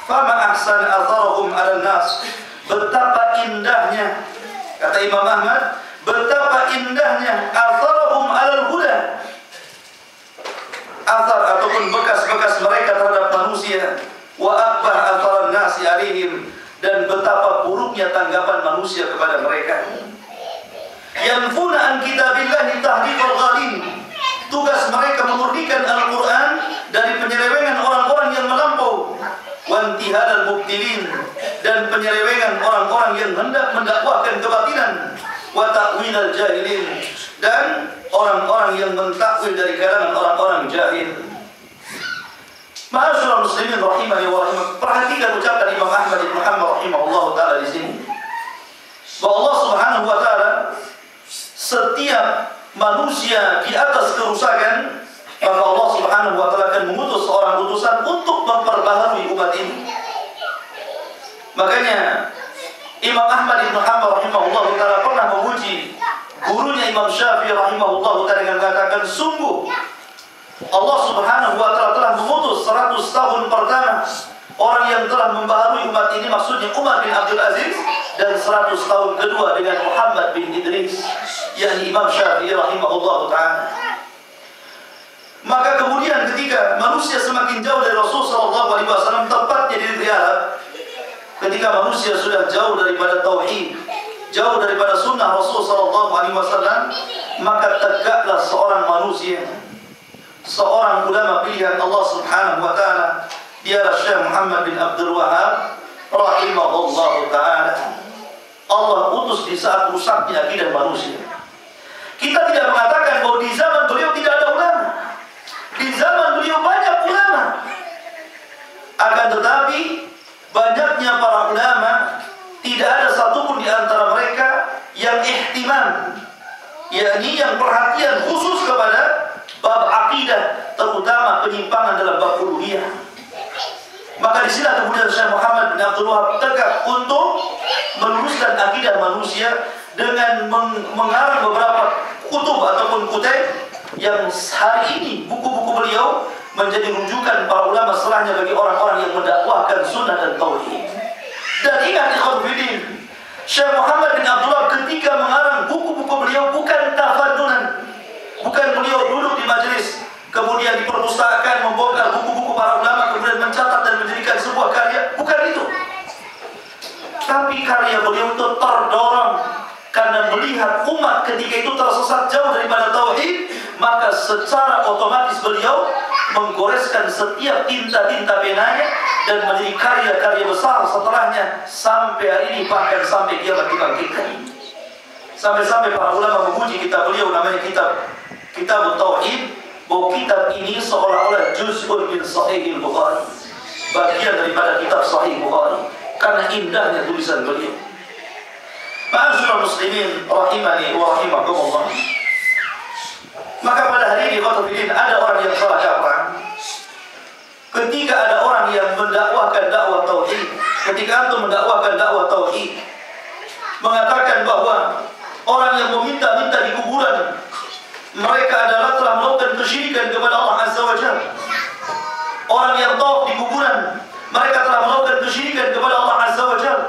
Fama ahsan atharahum 'alan nas, betapa indahnya, kata Imam Ahmad, betapa indahnya atharahum 'alal huda, athar ataupun bekas-bekas mereka terhadap manusia. Wa akbah atharan nasi 'alaihim, dan betapa buruknya tanggapan manusia kepada mereka. Yanfuna an kitabillahi tahrifal ghalin, tugas mereka memurnikan Al-Quran dari penyelewengan orang-orang yang melampau. Wantihadal mubtilin, dan penyelewengan orang-orang yang hendak mendakwahkan kebatilan. Wa ta'wilal jahilin, dan orang-orang yang mentakwil dari kalangan orang-orang jahil. Ma'asyiral muslimin rahimani wa rahimakumullah, perhatikan ucapan Imam Ahmad bin Hanbal rahimahullah taala di sini, bahwa Allah Subhanahu wa taala setiap manusia di atas kerusakan, maka Allah Subhanahu wa taala akan mengutus seorang utusan untuk memperbaharui umat ini. Makanya Imam Ahmad bin Hanbal rahimahullah taala pernah memuji gurunya Imam Syafi'i rahimahullah ta'ala dengan mengatakan, sungguh Allah subhanahu wa ta'ala telah memutus 100 tahun pertama orang yang telah membaharui umat ini, maksudnya Umar bin Abdul Aziz, dan 100 tahun kedua dengan Muhammad bin Idris, yakni Imam Syafi'i rahimahullah ta'ala. Maka kemudian ketika manusia semakin jauh dari Rasulullah SAW, tepatnya di negeri Arab, ketika manusia sudah jauh daripada tauhid, jauh daripada sunnah Rasulullah SAW, maka tegaklah seorang manusia, seorang ulama pilihan Allah Subhanahu wa ta'ala, dialah Syekh Muhammad bin Abdul Wahab rahimahullah ta'ala. Allah utus di saat rusaknya akidah manusia. Kita tidak mengatakan bahwa di zaman beliau tidak ada ulama. Di zaman beliau banyak ulama. Akan tetapi banyaknya para ulama, tidak ada satupun di antara mereka yang ihtimam, yakni yang perhatian khusus kepada bab akidah, terutama penyimpangan dalam bab uluhiyah. Maka disinilah kemudian Syekh Muhammad bin Abdul Wahab tegak untuk meluruskan akidah manusia dengan mengarang beberapa kutub ataupun kutub yang hari ini buku-buku beliau menjadi rujukan para ulama setelahnya bagi orang-orang yang mendakwahkan sunnah dan tauhid. Dan ingat ikhwan fillah, Syekh Muhammad bin Abdul Wahab ketika mengarang buku-buku beliau bukan tafadunan, bukan beliau duduk di majelis kemudian di perpustakaan membongkar buku-buku para ulama kemudian mencatat dan menjadikan sebuah karya, bukan itu. Tapi karya beliau itu terdorong karena melihat umat ketika itu tersesat jauh daripada tauhid, maka secara otomatis beliau menggoreskan setiap tinta-tinta penanya dan menjadi karya-karya besar setelahnya sampai hari ini, bahkan sampai kiamat dibangkitkan. Sampai-sampai para ulama memuji kitab beliau namanya kitab Tauhid, bahwa kitab ini seolah-olah juz'un min Sahih Bukhari, bagian daripada kitab Sahih Bukhari, karena indahnya tulisan beliau. Ma'asyiral muslimin rahimani wa rahimakumullah. Maka pada hari ini ada orang yang salah kaprah. Ketika ada orang yang mendakwahkan dakwah tauhid, ketika antum mendakwahkan dakwah tauhid, mengatakan bahwa orang yang meminta-minta di kuburan, mereka adalah telah melakukan kesyirikan kepada Allah Azza wa Jalla. Orang yang tawaf di kuburan, mereka telah melakukan kesyirikan kepada Allah Azza wa Jalla.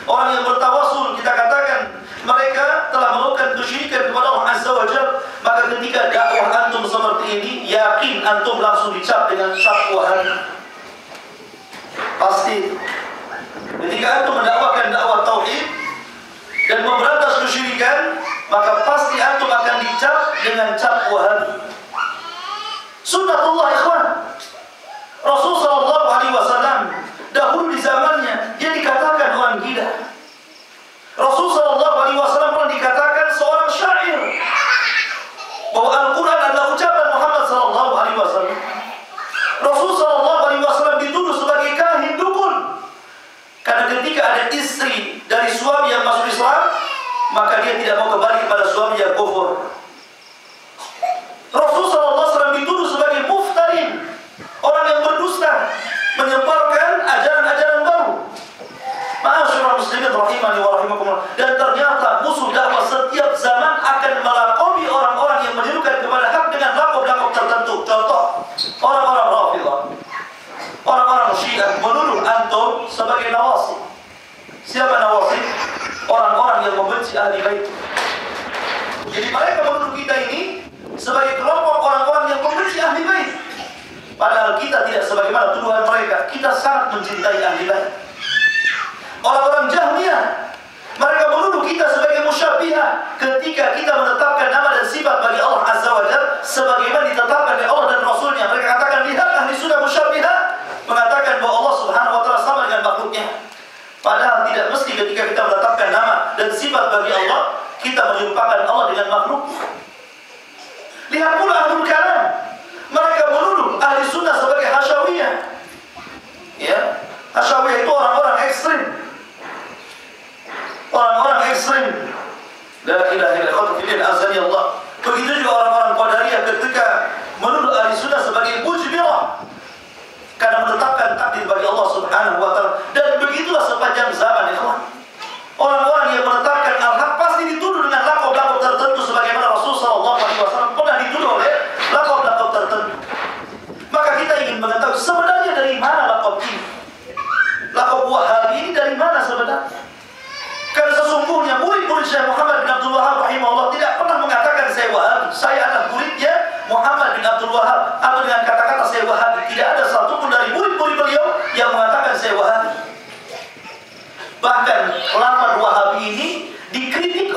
Orang yang bertawasul, kita katakan mereka telah melakukan kesyirikan kepada Allah Azza wa Jalla. Maka ketika dakwah antum seperti ini, yakin antum langsung dicap dengan cap wahani. Pasti. Ketika antum mendakwakan dakwah tauhid dan memberantas kesyirikan, maka pasti antum akan dicap dengan cap wahabi. Sunnatullah ikhwan. Rasul sallallahu alaihi wasallam dahulu di zamannya dia dikatakan orang gila. Rasul sallallahu alaihi wasallam pernah dikatakan seorang syair. Bahwa Al-Quran adalah ucapan Muhammad sallallahu alaihi wasallam. Rasul sallallahu alaihi wasallam dituduh sebagai kahin dukun. Karena ketika ada istri dari suami yang masuk Islam, maka dia tidak mau kembali kepada suami yang kufur. Rasul sallallahu alaihi wasallam dituduh sebagai muftarin, orang yang berdusta, menyebarkan ajaran-ajaran baru. Ma'asyiral muslimin rahimani wa rahimakumullah. Dan ternyata musuh dakwah setiap zaman akan melakobi orang-orang yang menyerukan kepada hak dengan lakob-lakob tertentu. Contoh, orang-orang Rafidhah, orang-orang Syiah menuduh antum sebagai nawasib. Siapa nawasib? Orang-orang yang membenci ahli bait. Jadi mereka menuduh kita ini sebagai kelompok orang-orang yang membenci ahli bait. Padahal kita tidak sebagaimana tuduhan mereka. Kita sangat mencintai ahli bait. Orang-orang Jahmiyah, mereka menuduh kita sebagai musyabbihah ketika kita menetapkan nama dan sifat bagi Allah Azza wa Jalla sebagaimana ditetapkan oleh Allah dan Rasulnya. Mereka katakan, lihat ahli sunnah musyabbihah mengatakan bahwa Allah Subhanahu wa ta'ala sama dengan makhluknya. Padahal tidak mesti ketika kita menetapkan nama dan sifat bagi Allah, kita menyerupakan Allah dengan makhluknya. Lihat pula ahlul kalam, mereka menuduh ahli sunnah sebagai hasyawiyah. Ya, hasyawiyah itu orang-orang ekstrim. Orang-orang ekstrim. La ilaha illallah fil azali Allah. Begitu juga orang-orang Qadariyah ketika menuduh ahli sunnah sebagai mujbirah karena menetapkan takdir bagi Allah Subhanahu wa ta'ala. Dan begitulah sepanjang zaman, ikhwan. Orang-orang yang menetapkan al-haq pasti dituduh dengan lakob-lakob tertentu.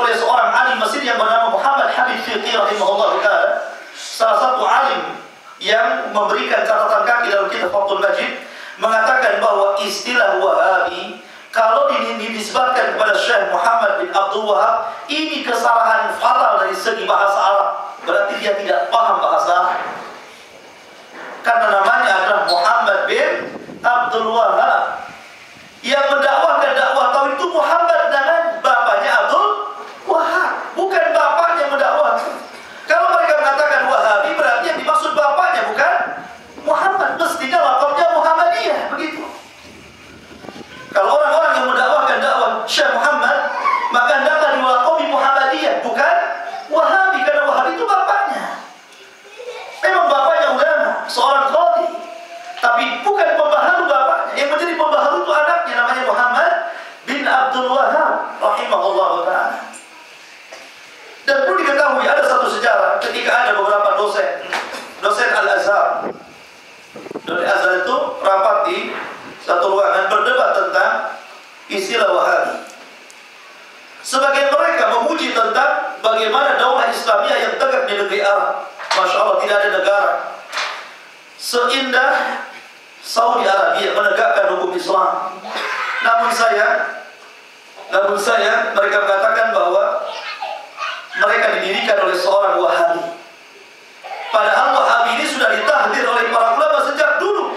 oleh seorang alim Mesir yang bernama Muhammad Habib Fiqi rahimahullah ta'ala, salah satu alim yang memberikan catatan kaki dalam kitab Fathul Majid, mengatakan bahwa istilah Wahabi kalau dinisbatkan kepada Syekh Muhammad bin Abdul Wahab, ini kesalahan fatal dari segi bahasa Arab. Berarti dia tidak paham bahasa Arab. Karena namanya adalah Muhammad bin Abdul Wahab. Yang mendakwahkan dakwah tauhid itu Muhammad dengan bapaknya Abdul Wahab, bukan bapaknya mendakwahkan. Kalau mereka mengatakan Wahabi, berarti yang dimaksud bapaknya bukan Muhammad, mestinya laqabnya Muhammadiyah, begitu. Kalau orang-orang yang mendakwahkan dakwah Syekh Muhammad, maka hendaklah dilaqabi Muhammadiyah, bukan Wahabi, karena Wahabi itu bapaknya. Memang bapaknya ulama, seorang qadhi, tapi bukan pembaharu bapaknya. Yang menjadi pembaharu itu anaknya, namanya Muhammad bin Abdul Wahab rahimahullah ta'ala. Dan perlu diketahui ada satu sejarah ketika ada beberapa dosen Al-Azhar. Dari Azhar itu rapat di satu ruangan berdebat tentang istilah Wahabi. Sebagian mereka memuji tentang bagaimana daulah Islamiyah yang tegak di negeri Arab. Masya Allah, tidak ada negara seindah Saudi Arabia menegakkan hukum Islam. Namun saya mereka mengatakan bahwa mereka didirikan oleh seorang Wahabi. Padahal Wahabi ini sudah ditahdir oleh para ulama sejak dulu.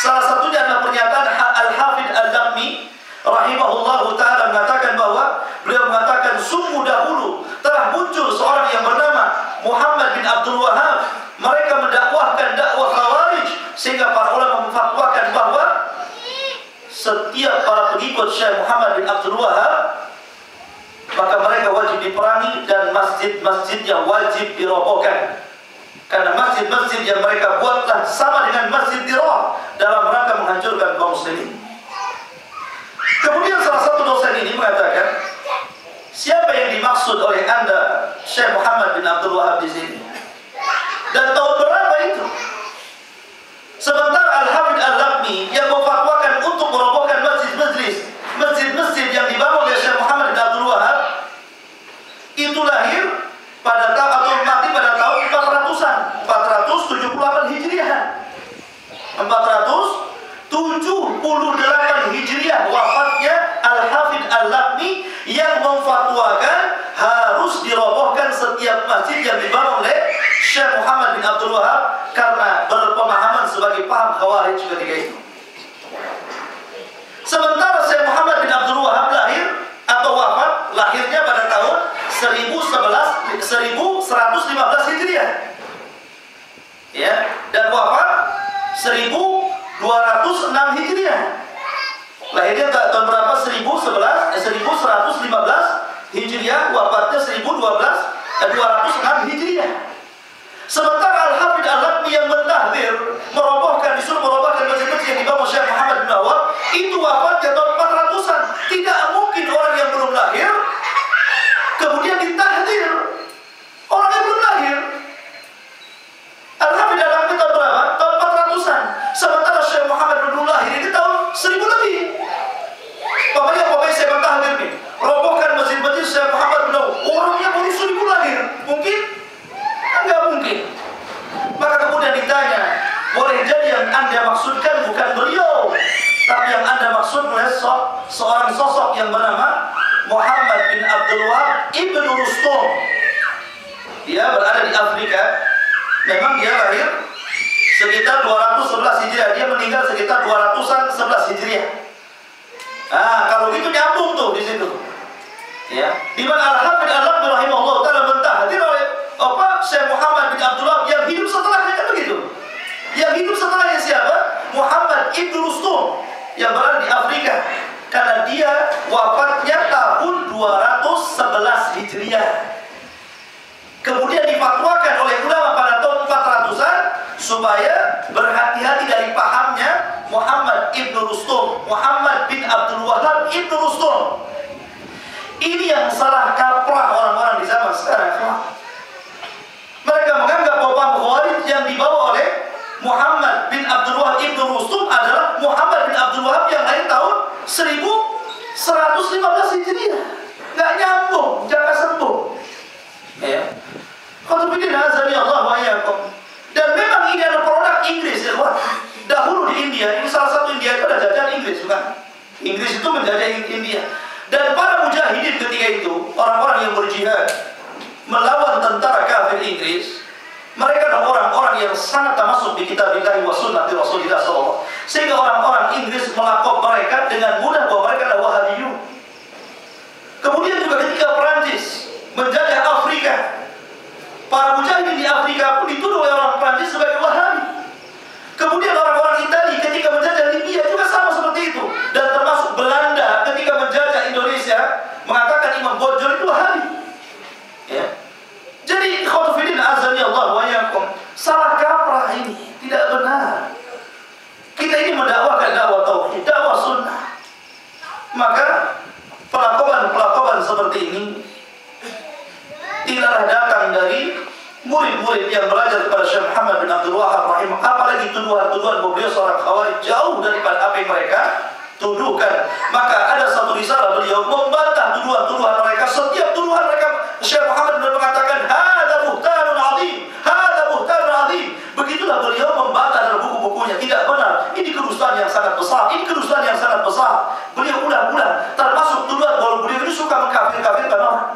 Salah satunya adalah pernyataan Al-Hafidh Al-Lakmi rahimahullahu ta'ala, mengatakan bahwa beliau mengatakan sungguh dahulu telah muncul seorang yang bernama Muhammad bin Abdul Wahab. Mereka mendakwahkan dakwah Khawarij, sehingga para ulama memfatwakan bahwa setiap para pengikut Syekh Muhammad bin Abdul Wahab, maka mereka wajib diperangi dan masjid-masjidnya wajib dirobohkan. Karena masjid-masjid yang mereka buatlah sama dengan masjid Dirar dalam rangka menghancurkan kaum muslimin. Kemudian salah satu dosen ini mengatakan, siapa yang dimaksud oleh Anda Syekh Muhammad bin Abdul Wahab di sini? Dan tahun berapa itu? Sementara Al-Hafidh Al-Lakmi yang memfatwakan untuk merobohkan masjid-masjid yang dibangun oleh Syekh Muhammad bin Abdul Wahab itu lahir pada tahun atau mati pada tahun 478 Hijriah. 478 Hijriah wafatnya Al-Hafidh Al-Lakmi yang memfatwakan harus dirobohkan setiap masjid yang dibangun oleh Syekh Muhammad bin Abdul Wahab karena berpemahaman sebagai paham Khawarij ketika itu. Sementara Syekh Muhammad bin Abdul Wahab lahir atau wafat, lahirnya pada tahun 1115 Hijriah. Ya, dan wafat 1206 Hijriah. Lahirnya tahun berapa? 1115 Hijriah, wafatnya 206 Hijriah. Sementara Al-Hafidh Al-Lakmi yang mentahdir, disuruh merobohkan masjid-masjid yang dibangun Syekh Muhammad bin Wahab, itu wafatnya tahun 400-an. Tidak mungkin orang yang belum lahir kemudian ditahdir. Orang yang belum lahir. Al-Hafidh Al-Lakmi tahun berapa? Tahun 400-an. Sementara Syekh Muhammad bin lahir ini tahun 1000 lebih. Pokoknya saya mentahdir nih, robohkan masjid-masjid Syekh Muhammad bin Wahab. Orangnya baru 1000 lahir. Mungkin? Enggak mungkin. Maka kemudian ditanya, boleh jadi yang Anda maksudkan bukan beliau, tapi yang Anda maksud oleh seorang sosok yang bernama Muhammad bin Abdul Wahab Ibn Rustum. Dia berada di Afrika. Memang dia lahir sekitar 211 Hijriah. Dia meninggal sekitar 211 Hijriah. Nah, kalau gitu nyambung tuh di situ. Ya, di mana Al-Hafidh Al-Lakmi rahimahullah ta'ala mentahdir oleh Syekh Muhammad bin Abdul Wahab yang hidup setelahnya, kan begitu. Yang hidup setelahnya siapa? Muhammad Ibn Rustum yang berada di Afrika. Karena dia wafatnya tahun 211 Hijriah. Kemudian difatwakan oleh ulama pada tahun 400-an supaya berhati-hati dari pahamnya Muhammad Ibn Rustum, Muhammad bin Abdul Wahab Ibn Rustum. Ini yang salah kaprah orang-orang di zaman sekarang. Mereka menganggap bahwa paham Khawarij yang dibawa oleh Muhammad bin Abdul Wahab Ibn Rustum adalah Muhammad bin Abdul Wahab yang lahir tahun 1115 Hijriah. Nggak nyambung, jangan Ikhwatifiddin azani Allah wa iyyakum. Dan memang ini adalah produk Inggris ya, Pak. Dahulu di India, ini salah satu India itu ada jajahan Inggris, bukan? Inggris itu menjajah India. Dan para mujahidin ketika itu, orang-orang yang berjihad melawan tentara kafir Inggris, mereka adalah orang-orang yang sangat termasuk di kitabillah wa sunnati Rasulullah SAW. Sehingga orang-orang Inggris melakop mereka dengan mudah bahwa mereka adalah Wahabiyun. Kemudian juga ketika Perancis menjajah Afrika, para mujahidin di Afrika pun dituduh oleh orang Perancis sebagai Wahabi. Kemudian orang-orang Italia ketika menjajah Libya juga sama seperti itu. Dan termasuk Belanda ketika menjajah Indonesia mengatakan Imam Bonjol itu Wahabi. Ya. Jadi ikhwatifiddin azani Allah wa iyyakum, salah kaprah ini, tidak benar. Kita ini mendakwakan dakwah tauhid, dakwah sunnah. Maka pelakoban-pelakoban seperti ini tidaklah datang dari murid-murid yang belajar kepada Syekh Muhammad bin Abdul Wahab rahimah. Apalagi tuduhan-tuduhan bahwa beliau seorang khawarij jauh daripada apa yang mereka tuduhkan. Maka ada satu risalah beliau membantah tuduhan-tuduhan mereka. Setiap tuduhan mereka, Syekh Muhammad bin mengatakan hadza buhtanun azim, hadza buhtanun azim. Begitulah beliau membantah dalam buku-bukunya. Tidak benar, ini kedustaan yang sangat besar, ini kedustaan yang sangat besar. Beliau ulang-ulang, termasuk tuduhan bahwa beliau ini suka mengkafir-kafirkan orang.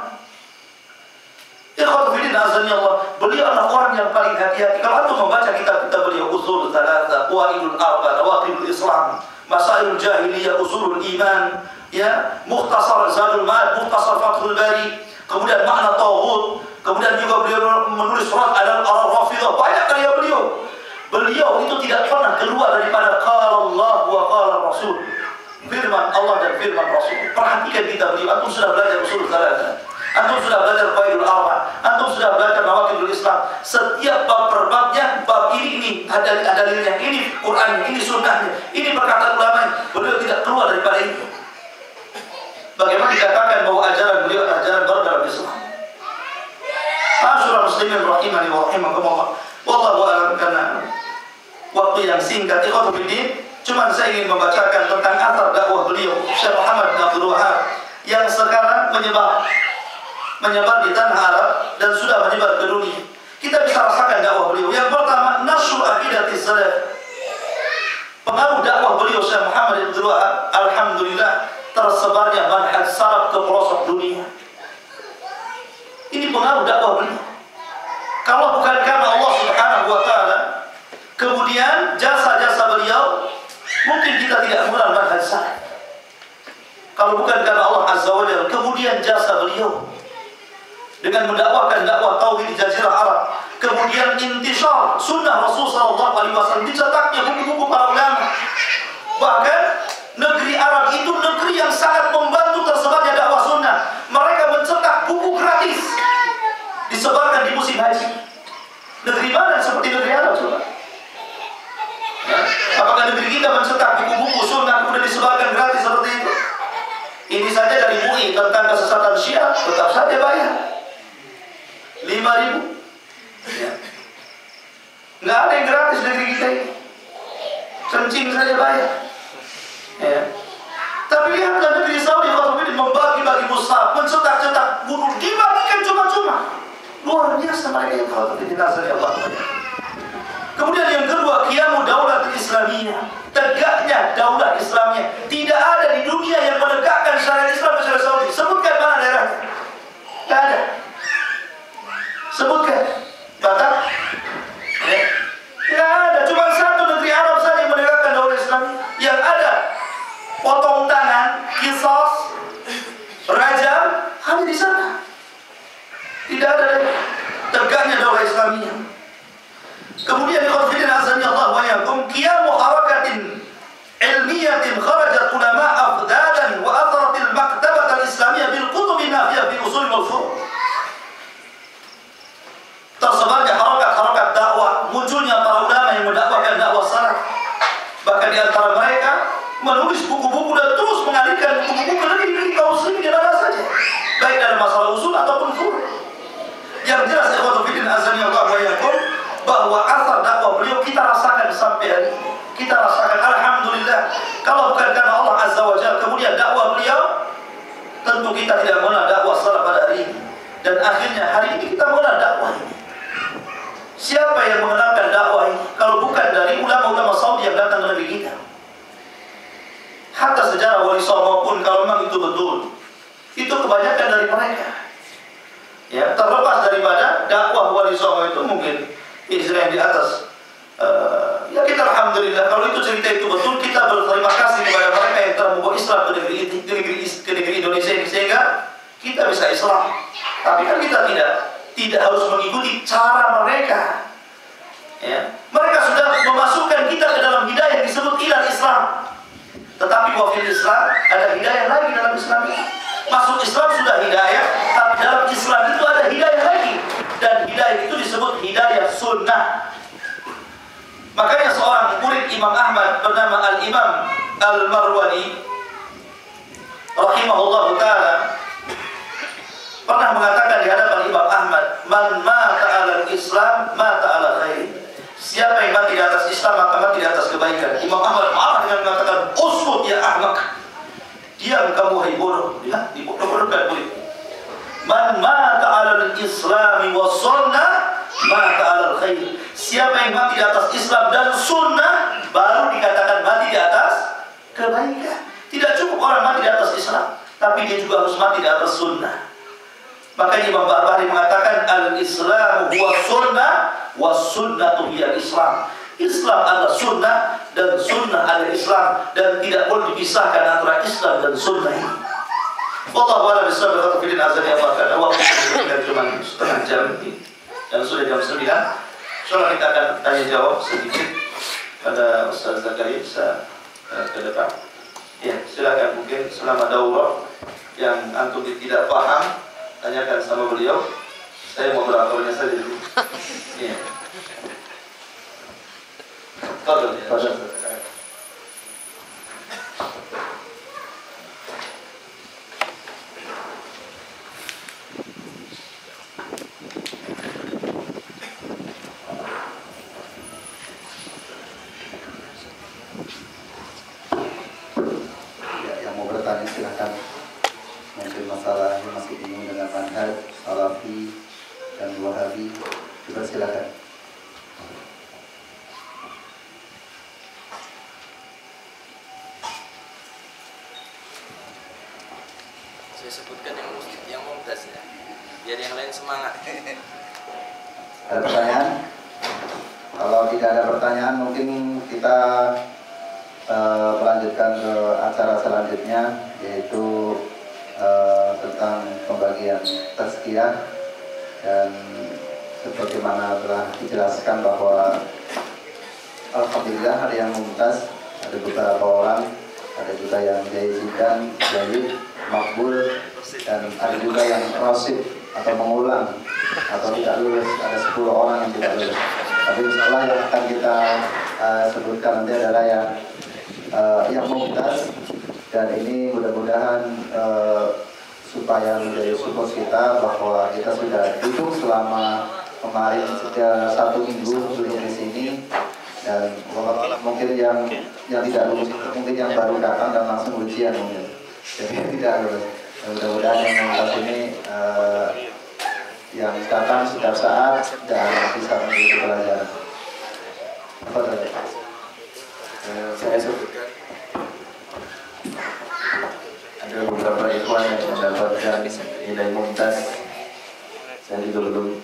Ikhwatifiddin azani Allah, beliau adalah orang yang paling hati-hati. Kalau antum membaca kitab-kitab beliau, Usul Thalatha, Qawaidul Arba, Nawaqidul Islam, Masailul Jahiliyah, Usulul Iman, ya, Mukhtasar Zadul Ma'ad, Mukhtasar Fathul Bari, kemudian Makna Taghut, kemudian juga beliau menulis surat Al-Rafidah. Banyak karya beliau. Beliau itu tidak pernah keluar daripada qala Allah wa qala Rasul. Firman Allah dan firman Rasul. Perhatikan kitab beliau. Antum sudah belajar Usul Thalatha, antum sudah belajar Qawaidul Arba, antum sudah belajar Nawaqidul Islam. Setiap bab per babnya, bab ini ada dalilnya, ini Quran, ini sunnahnya, ini perkataan ulama. Beliau tidak keluar daripada itu. Bagaimana dikatakan bahwa ajaran beliau adalah ajaran baru dalam Islam. Masyaallah muslimin rahimani wa rahimakumullah. Wallahu a'lam, karena waktu yang singkat ikhwatifiddin, cuma saya ingin membacakan tentang athar dakwah beliau Syekh Muhammad bin Abdul Wahab yang sekarang menyebar di tanah Arab dan sudah menyebar ke dunia. Kita bisa rasakan dakwah beliau. Yang pertama, nasru aqidatis salaf. Pengaruh dakwah beliau Syekh Muhammad bin Abdul Wahab, alhamdulillah, tersebarnya manhaj salaf ke pelosok dunia. Ini pengaruh dakwah beliau. Kalau bukan karena Allah Subhanahu wa taala, kemudian jasa-jasa beliau, mungkin kita tidak mengenal manhaj salaf. Kalau bukan karena Allah Azza wa Jalla, kemudian jasa beliau dengan mendakwakan dakwah tauhid di Jazirah Arab, kemudian intisar sunnah Rasul sallallahu alaihi wasallam, dicetaknya buku-buku para ulama. Bahkan negeri Arab itu negeri yang sangat membantu tersebarnya dakwah sunnah. Mereka mencetak buku gratis, disebarkan di musim haji. Negeri mana seperti negeri Arab, coba? Ya. Apakah negeri kita mencetak buku-buku sunnah kemudian disebarkan gratis seperti itu? Ini saja dari MUI tentang kesesatan Syiah, tetap saja bayar 5.000. Ya. Nggak ada yang gratis negeri kita ini. Kencing saja bayar. Ya. Tapi lihatlah negeri Saudi membagi-bagi mushaf, mencetak-cetak buku, dibagikan cuma-cuma. Luar biasa mereka yang khawatirin Allah. Kemudian yang kedua, qiyamu daulat Islamiyah, tegaknya daulah Islamiyah. Tidak ada di dunia yang menegakkan syariat Islam secara Saudi. Sebutkan mana daerahnya? Tidak ada. Sebutkan. Batak? Ya. Tidak ada. Cuma satu negeri Arab saja yang menegakkan daulah Islamiyah. Yang ada potong tangan, qisas, rajam, hanya di sana. Tidak ada tegaknya daulah Islamiyah. Kemudian ikhwatifiddin azani Allah wa iyyakum, qiyamu harakatin ilmiyatin kharajat ulama afdadan wa atharatil maktabat al-islamiyah bil kutub nafiyah fi usul wal furu'. Tersebarnya harakat-harakat dakwah, munculnya para ulama yang mendakwakan dakwah salaf. Bahkan di antara mereka menulis buku-buku dan terus mengalihkan buku-buku ke negeri kaum muslimin di mana saja, baik dalam masalah usul ataupun furu'. Yang jelas ikhwatifiddin azani Allah wa iyyakum, bahwa asal dakwah beliau kita rasakan sampai hari ini. Kita rasakan, alhamdulillah. Kalau bukan karena Allah Azza wa Jalla, kemudian dakwah beliau, tentu kita tidak mengenal dakwah salaf pada hari ini. Dan akhirnya hari ini kita mengenal dakwah ini. Siapa yang mengenalkan dakwah ini kalau bukan dari ulama-ulama Saudi yang datang ke negeri kita? Hatta sejarah Wali Songo pun kalau memang itu betul, itu kebanyakan dari mereka. Ya, terlepas daripada dakwah Wali Songo itu mungkin Israel di atas. Ya kita alhamdulillah kalau itu cerita itu betul, kita berterima kasih kepada mereka yang telah membawa Islam ke negeri Indonesia ini sehingga kita bisa Islam. Tapi kan kita tidak harus mengikuti cara mereka. Ya. Mereka sudah memasukkan kita ke dalam hidayah yang disebut ilal Islam. Tetapi wafil Islam ada hidayah lagi dalam Islam ini. Masuk Islam sudah hidayah, tapi dalam Islam itu ada hidayah lagi. Dan hidayah itu disebut hidayah sunnah. Makanya seorang murid Imam Ahmad bernama Al-Imam Al-Marwani rahimahullah ta'ala pernah mengatakan di hadapan Imam Ahmad, man mata ala Islam mata ala khair. Siapa yang mati di atas Islam maka mati di atas kebaikan. Imam Ahmad marah dengan mengatakan, uskut ya ahmak, diam kamu hai bodoh. Ya, dibodoh-bodohkan murid. Man mata ala Islami wa sunnah mata ala khair. Siapa yang mati di atas Islam dan sunnah baru dikatakan mati di atas kebaikan. Tidak cukup orang mati di atas Islam, tapi dia juga harus mati di atas sunnah. Makanya Imam Barbahari mengatakan al-Islamu huwa sunnah wa sunnatu hiya Islam. Islam adalah sunnah dan sunnah adalah Islam, dan tidak boleh dipisahkan antara Islam dan sunnah ini. Wallahu a'lam bishawab. Khairin azani Allah karena waktu kita cuma setengah jam ini dan sudah jam 9. Insyaallah kita akan tanya jawab sedikit pada Ustaz Zakaria bisa ke depan. Ya, silakan mungkin selama daurah yang antum tidak paham tanyakan sama beliau. Saya moderatornya saja dulu. Iya. Tafadhol ya. Silakan. Mungkin masalah yang masih bingung dengan manhaj Salafi dan Wahabi, silakan. Saya sebutkan yang mumtaz ya, biar yang lain semangat. Ada pertanyaan? Kalau tidak ada pertanyaan, mungkin kita melanjutkan ke acara selanjutnya, yaitu tentang pembagian tazkiyah. Dan sebagaimana telah dijelaskan bahwa alhamdulillah ada yang mumtaz, ada beberapa orang, ada juga yang jayidan, jayid, makbul, dan ada juga yang rasid atau mengulang atau tidak lulus. Ada 10 orang yang tidak lulus. Tapi insyaallah yang akan kita sebutkan nanti adalah yang mumtaz, dan ini mudah-mudahan supaya menjadi support kita bahwa kita sudah duduk selama kemarin sejak 1 minggu di sini, dan mungkin yang tidak lulus mungkin yang baru datang dan langsung ujian mungkin, jadi tidak lulus. Mudah-mudahan yang mumtaz ini yang datang setiap saat dan bisa menjadi pelajaran. Saya sebutkan ada beberapa ikhwan yang mendapatkan nilai mumtaz. Saya juga belum.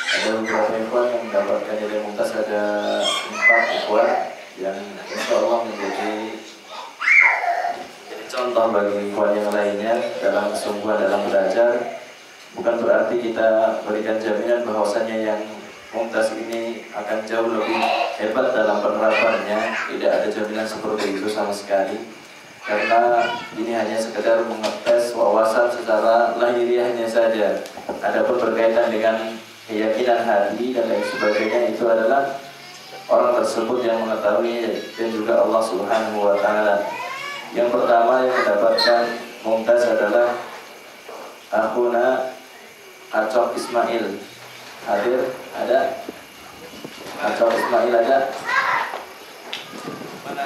Ada beberapa ikhwan yang mendapatkan nilai mumtaz. Ada 4 ikhwan yang insya Allah menjadi contoh bagi ikhwan yang lainnya dalam kesungguhan dalam belajar. Bukan berarti kita berikan jaminan bahwasannya yang mumtaz ini akan jauh lebih hebat dalam penerapannya. Tidak ada jaminan seperti itu sama sekali, karena ini hanya sekedar mengetes wawasan secara lahiriahnya saja. Adapun berkaitan dengan keyakinan hati dan lain sebagainya, itu adalah orang tersebut yang mengetahui, dan juga Allah Subhanahu wa Ta'ala. Yang pertama yang mendapatkan mumtaz adalah akhuna Acok Ismail. Hadir? Ada? Acok Ismail ada? Mana?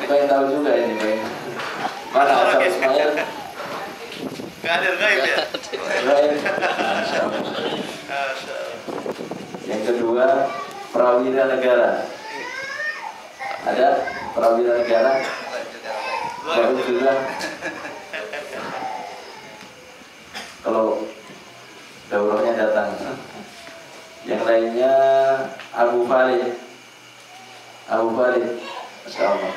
Pengen tahu juga ini, Bang. Mana Acok Ismail? Kadir gaib ya. Gaib. Masya Allah. Yang kedua, prawira negara. Ada prawira negara? Gaib juga. Kalau daurahnya datang. Yang lainnya Abu Khalid. Abu Khalid. Masya Allah.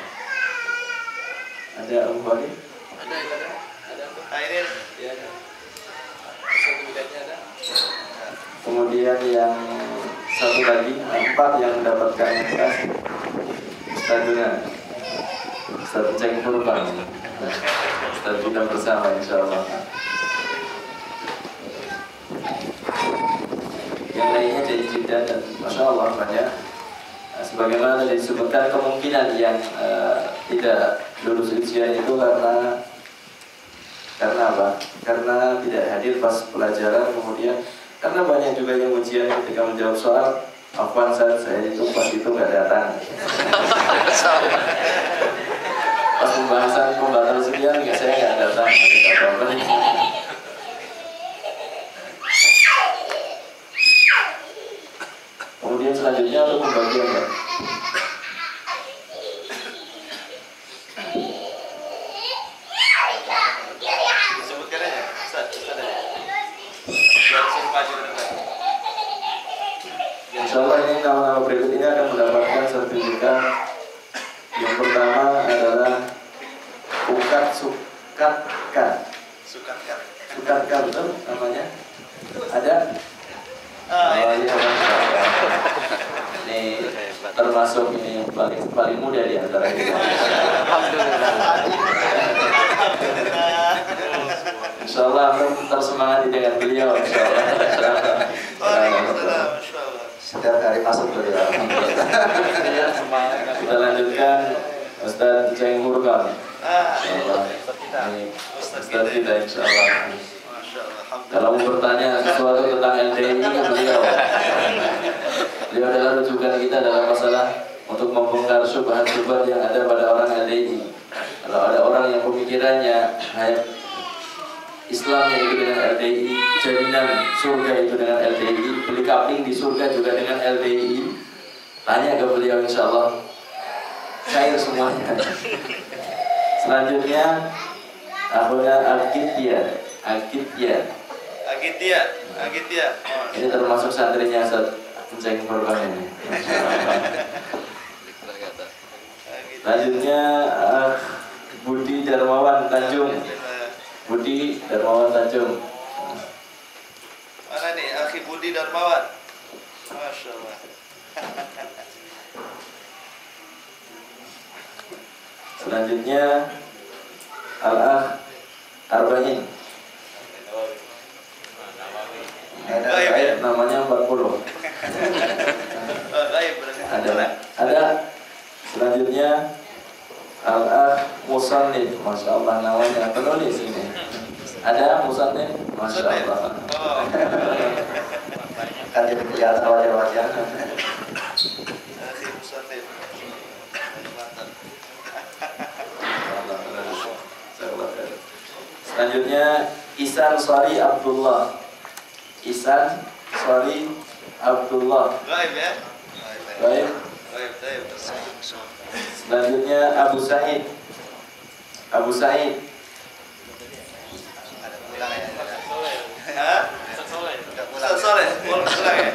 Ada Abu Khalid? Ada. Airin. Ya, ada. Kemudian yang satu lagi, 4 yang mendapatkan kelas Ustadzuna Ustadz Ceng Purban. Ustadz kita bersama insya Allah. Yang lainnya dari Jeddah dan Masya Allah banyak. Sebagaimana tadi disebutkan kemungkinan yang tidak lulus ujian itu karena apa? Karena tidak hadir pas pelajaran, kemudian karena banyak juga yang ujian ketika menjawab soal, afwan saya itu pas itu nggak datang. Pas pembahasan pembatal sekian saya nggak datang, nggak apa-apa. Kemudian selanjutnya untuk pembagian ya. Sebutkan aja, Ustaz. Insya Allah ini nama-nama berikut ini akan mendapatkan sertifikat. Yang pertama adalah Sukatka, betul namanya? Ada? Ini termasuk ini yang paling muda di antara kita. Insya Allah tersemangati dengan beliau. Insya Allah. Setiap hari masuk beliau. Kita lanjutkan Ustadz Ceng Purban. Ini Ustadz kita insya Allah. Kalau mau bertanya sesuatu tentang LDI beliau adalah rujukan kita dalam masalah untuk membongkar syubhat-syubhat yang ada pada orang LDI. Kalau ada orang yang pemikirannya hanya Islamnya itu dengan LDI, jaminan surga itu dengan LDI, beli kapling di surga juga dengan LDI, tanya ke beliau insya Allah cair semuanya. Selanjutnya Akhuna Agitya. Ini termasuk santrinya Ustadz Ceng Purban ini. Selanjutnya Budi Darmawan Tanjung. Mana nih Akhi Budi Darmawan? Masya Allah. Selanjutnya Al-Akh Arba'in. Namanya 40. Ada. Selanjutnya Al-Akh Musannif. Masya Allah namanya penulis ini. Ada Musannif. Masya Allah. Kan jadi kelihatan wajah-wajah. Selanjutnya Ihsan Sari Abdullah. Gaib ya? Baik. Gaib. Selanjutnya Abu Said. Ustaz Soleh. Pulang ya?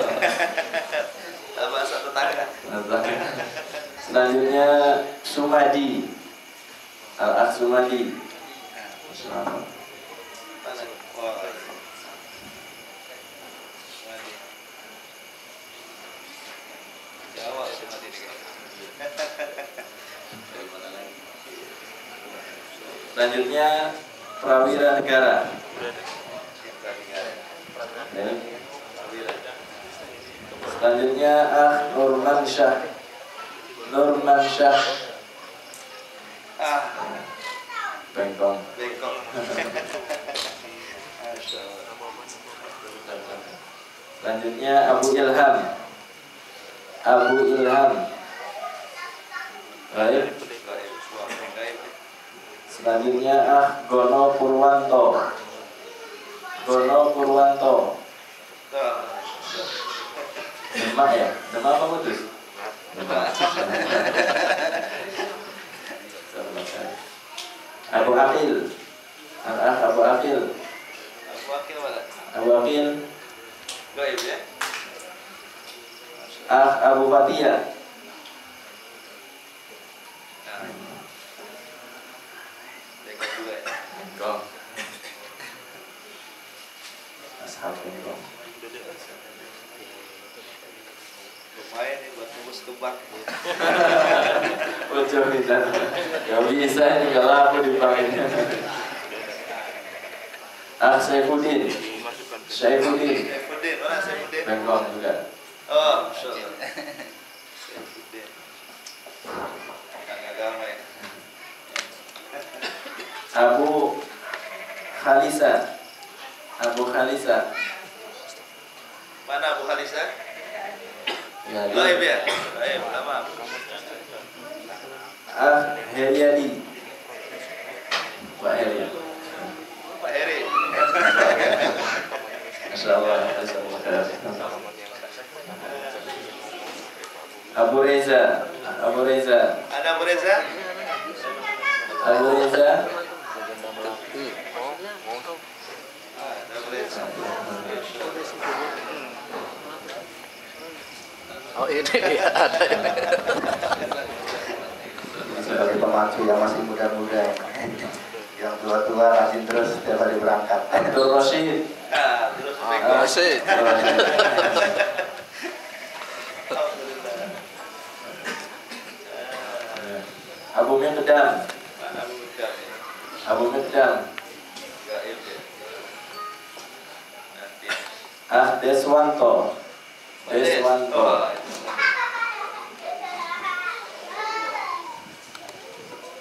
Bahasa tetangga. Selanjutnya Sumadi. Al-Akh Sumadi. Selanjutnya Prawira Negara. Selanjutnya Nurman Syah. Bengkong. Selanjutnya Abu Ilham. Baik. Selanjutnya Gono Purwanto. Gono Purwanto. Demak ya? Demak apa Kudus? Demak. Abu Akil. Abu Akil. mana? Abu Akil. Gaib ya? Abu Fatia. Dekat juga ya? Gong. Ashab ini gong. Lumayan nih buat tembus tebak. Ojo kita. Gak bisa ini kalau aku dipanggilnya. Saifuddin. Saifuddin. Saifuddin, mana Saifuddin? Bengkong juga. Oh, masyaallah. Saifuddin. Kang agama ya. Abu Khalisa. Abu Khalisa. Mana Abu Khalisa? Ya, Gaib ya? Gaib, lama. Heriadi. Pak Heri. Pak Heri. Masyaallah. Abu Reza. Abu Reza. Ada Abu Reza? Abu Reza. Ada Abu Reza. Oh ini dia ada. Sebagai pemacu yang masih muda-muda, yang tua-tua rajin terus setiap hari berangkat. Abdul Rashid. Ah, terus Masih. Abu Miqdam. Mana Abu Bakar ya? Abu Miqdam. Gaib ya? Nanti. Deswanto. Deswanto. Oh,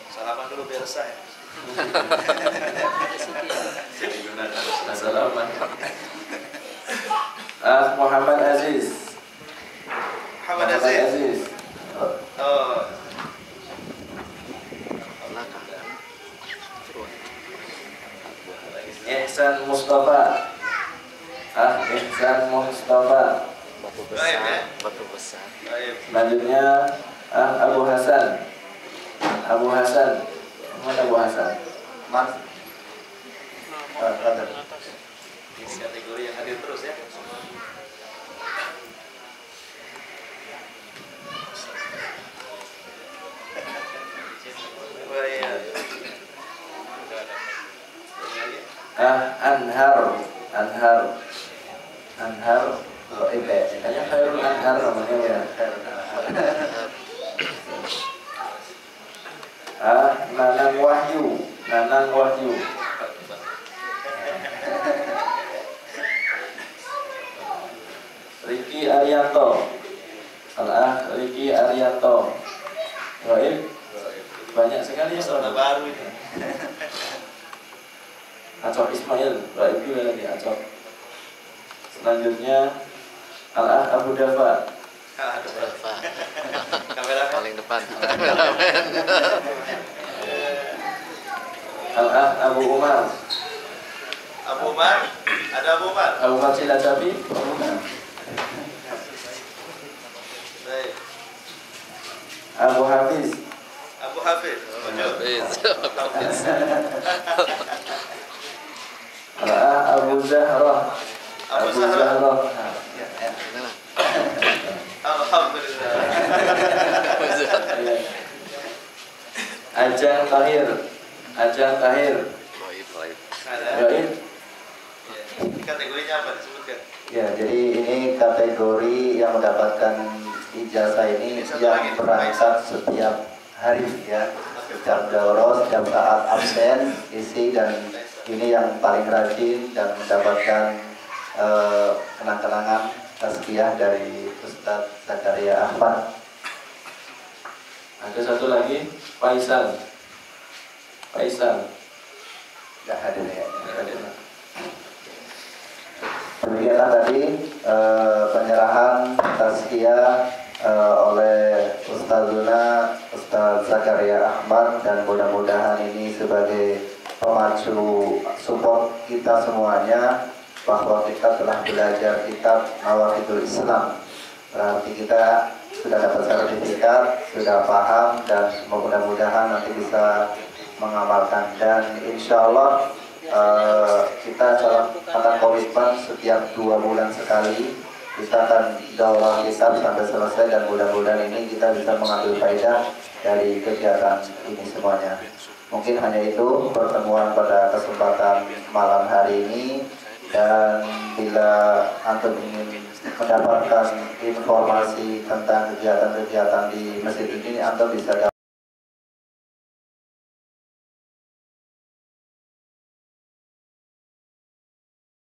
salaman dulu biar sah ya. Assalamualaikum. Muhammad Aziz. Muhammad Aziz. Aziz. Oh. Ihsan Mustafa. Ihsan Mustafa. Gaib ya? Batu besar. Gaib. Selanjutnya Abu Hasan. Abu Hasan. Mana Abu Hasan? Mas, ada. Ini kategori yang hadir terus ya. Wah, iya. Anhar. Kayaknya Khairul Anhar namanya ya. Nanang Wahyu. Riki Arianto. Riki Arianto. Gaib. Banyak sekali ya Soalnya soalnya. baru ini. Acok Ismail. Gaib juga lagi Acok. Selanjutnya Abu Dafa. Ah, ada berapa? Pak. Kamera Paling depan. Kameramen. Abu Umar. Abu Umar. Ada Abu Umar. Abu Umar Cilacapi. Baik. Abu Hafiz. Abu Hafiz. Ojo. Hafiz. Abu Zahra. Abu Zahra. Inilah. Alhamdulillah. Ajang Tahir. Baik. Ada. Gaib. Ya. Ini kategorinya apa disebutkan? Ya, jadi ini kategori yang mendapatkan ijazah ini yang berangkat setiap hari ya, setiap daurah, setiap saat absen, isi, dan ini yang paling rajin dan mendapatkan kenang-kenangan tazkiyah dari Ustadz Zakaria Ahmad. Ada satu lagi, Faisal. Nggak hadir ya. Demikianlah tadi penyerahan tazkiyah oleh Ustaz Zakaria Ahmad, dan mudah-mudahan ini sebagai pemacu support kita semuanya bahwa kita telah belajar kitab Nawaqidul Islam. Berarti kita sudah dapat sertifikat, sudah paham, dan mudah-mudahan nanti bisa mengamalkan. Dan insya Allah kita akan komitmen setiap 2 bulan sekali kita akan daurah kitab sampai selesai, dan mudah-mudahan ini kita bisa mengambil faedah dari kegiatan ini semuanya. Mungkin hanya itu pertemuan pada kesempatan malam hari ini, dan bila antum ingin mendapatkan informasi tentang kegiatan-kegiatan di masjid ini, antum bisa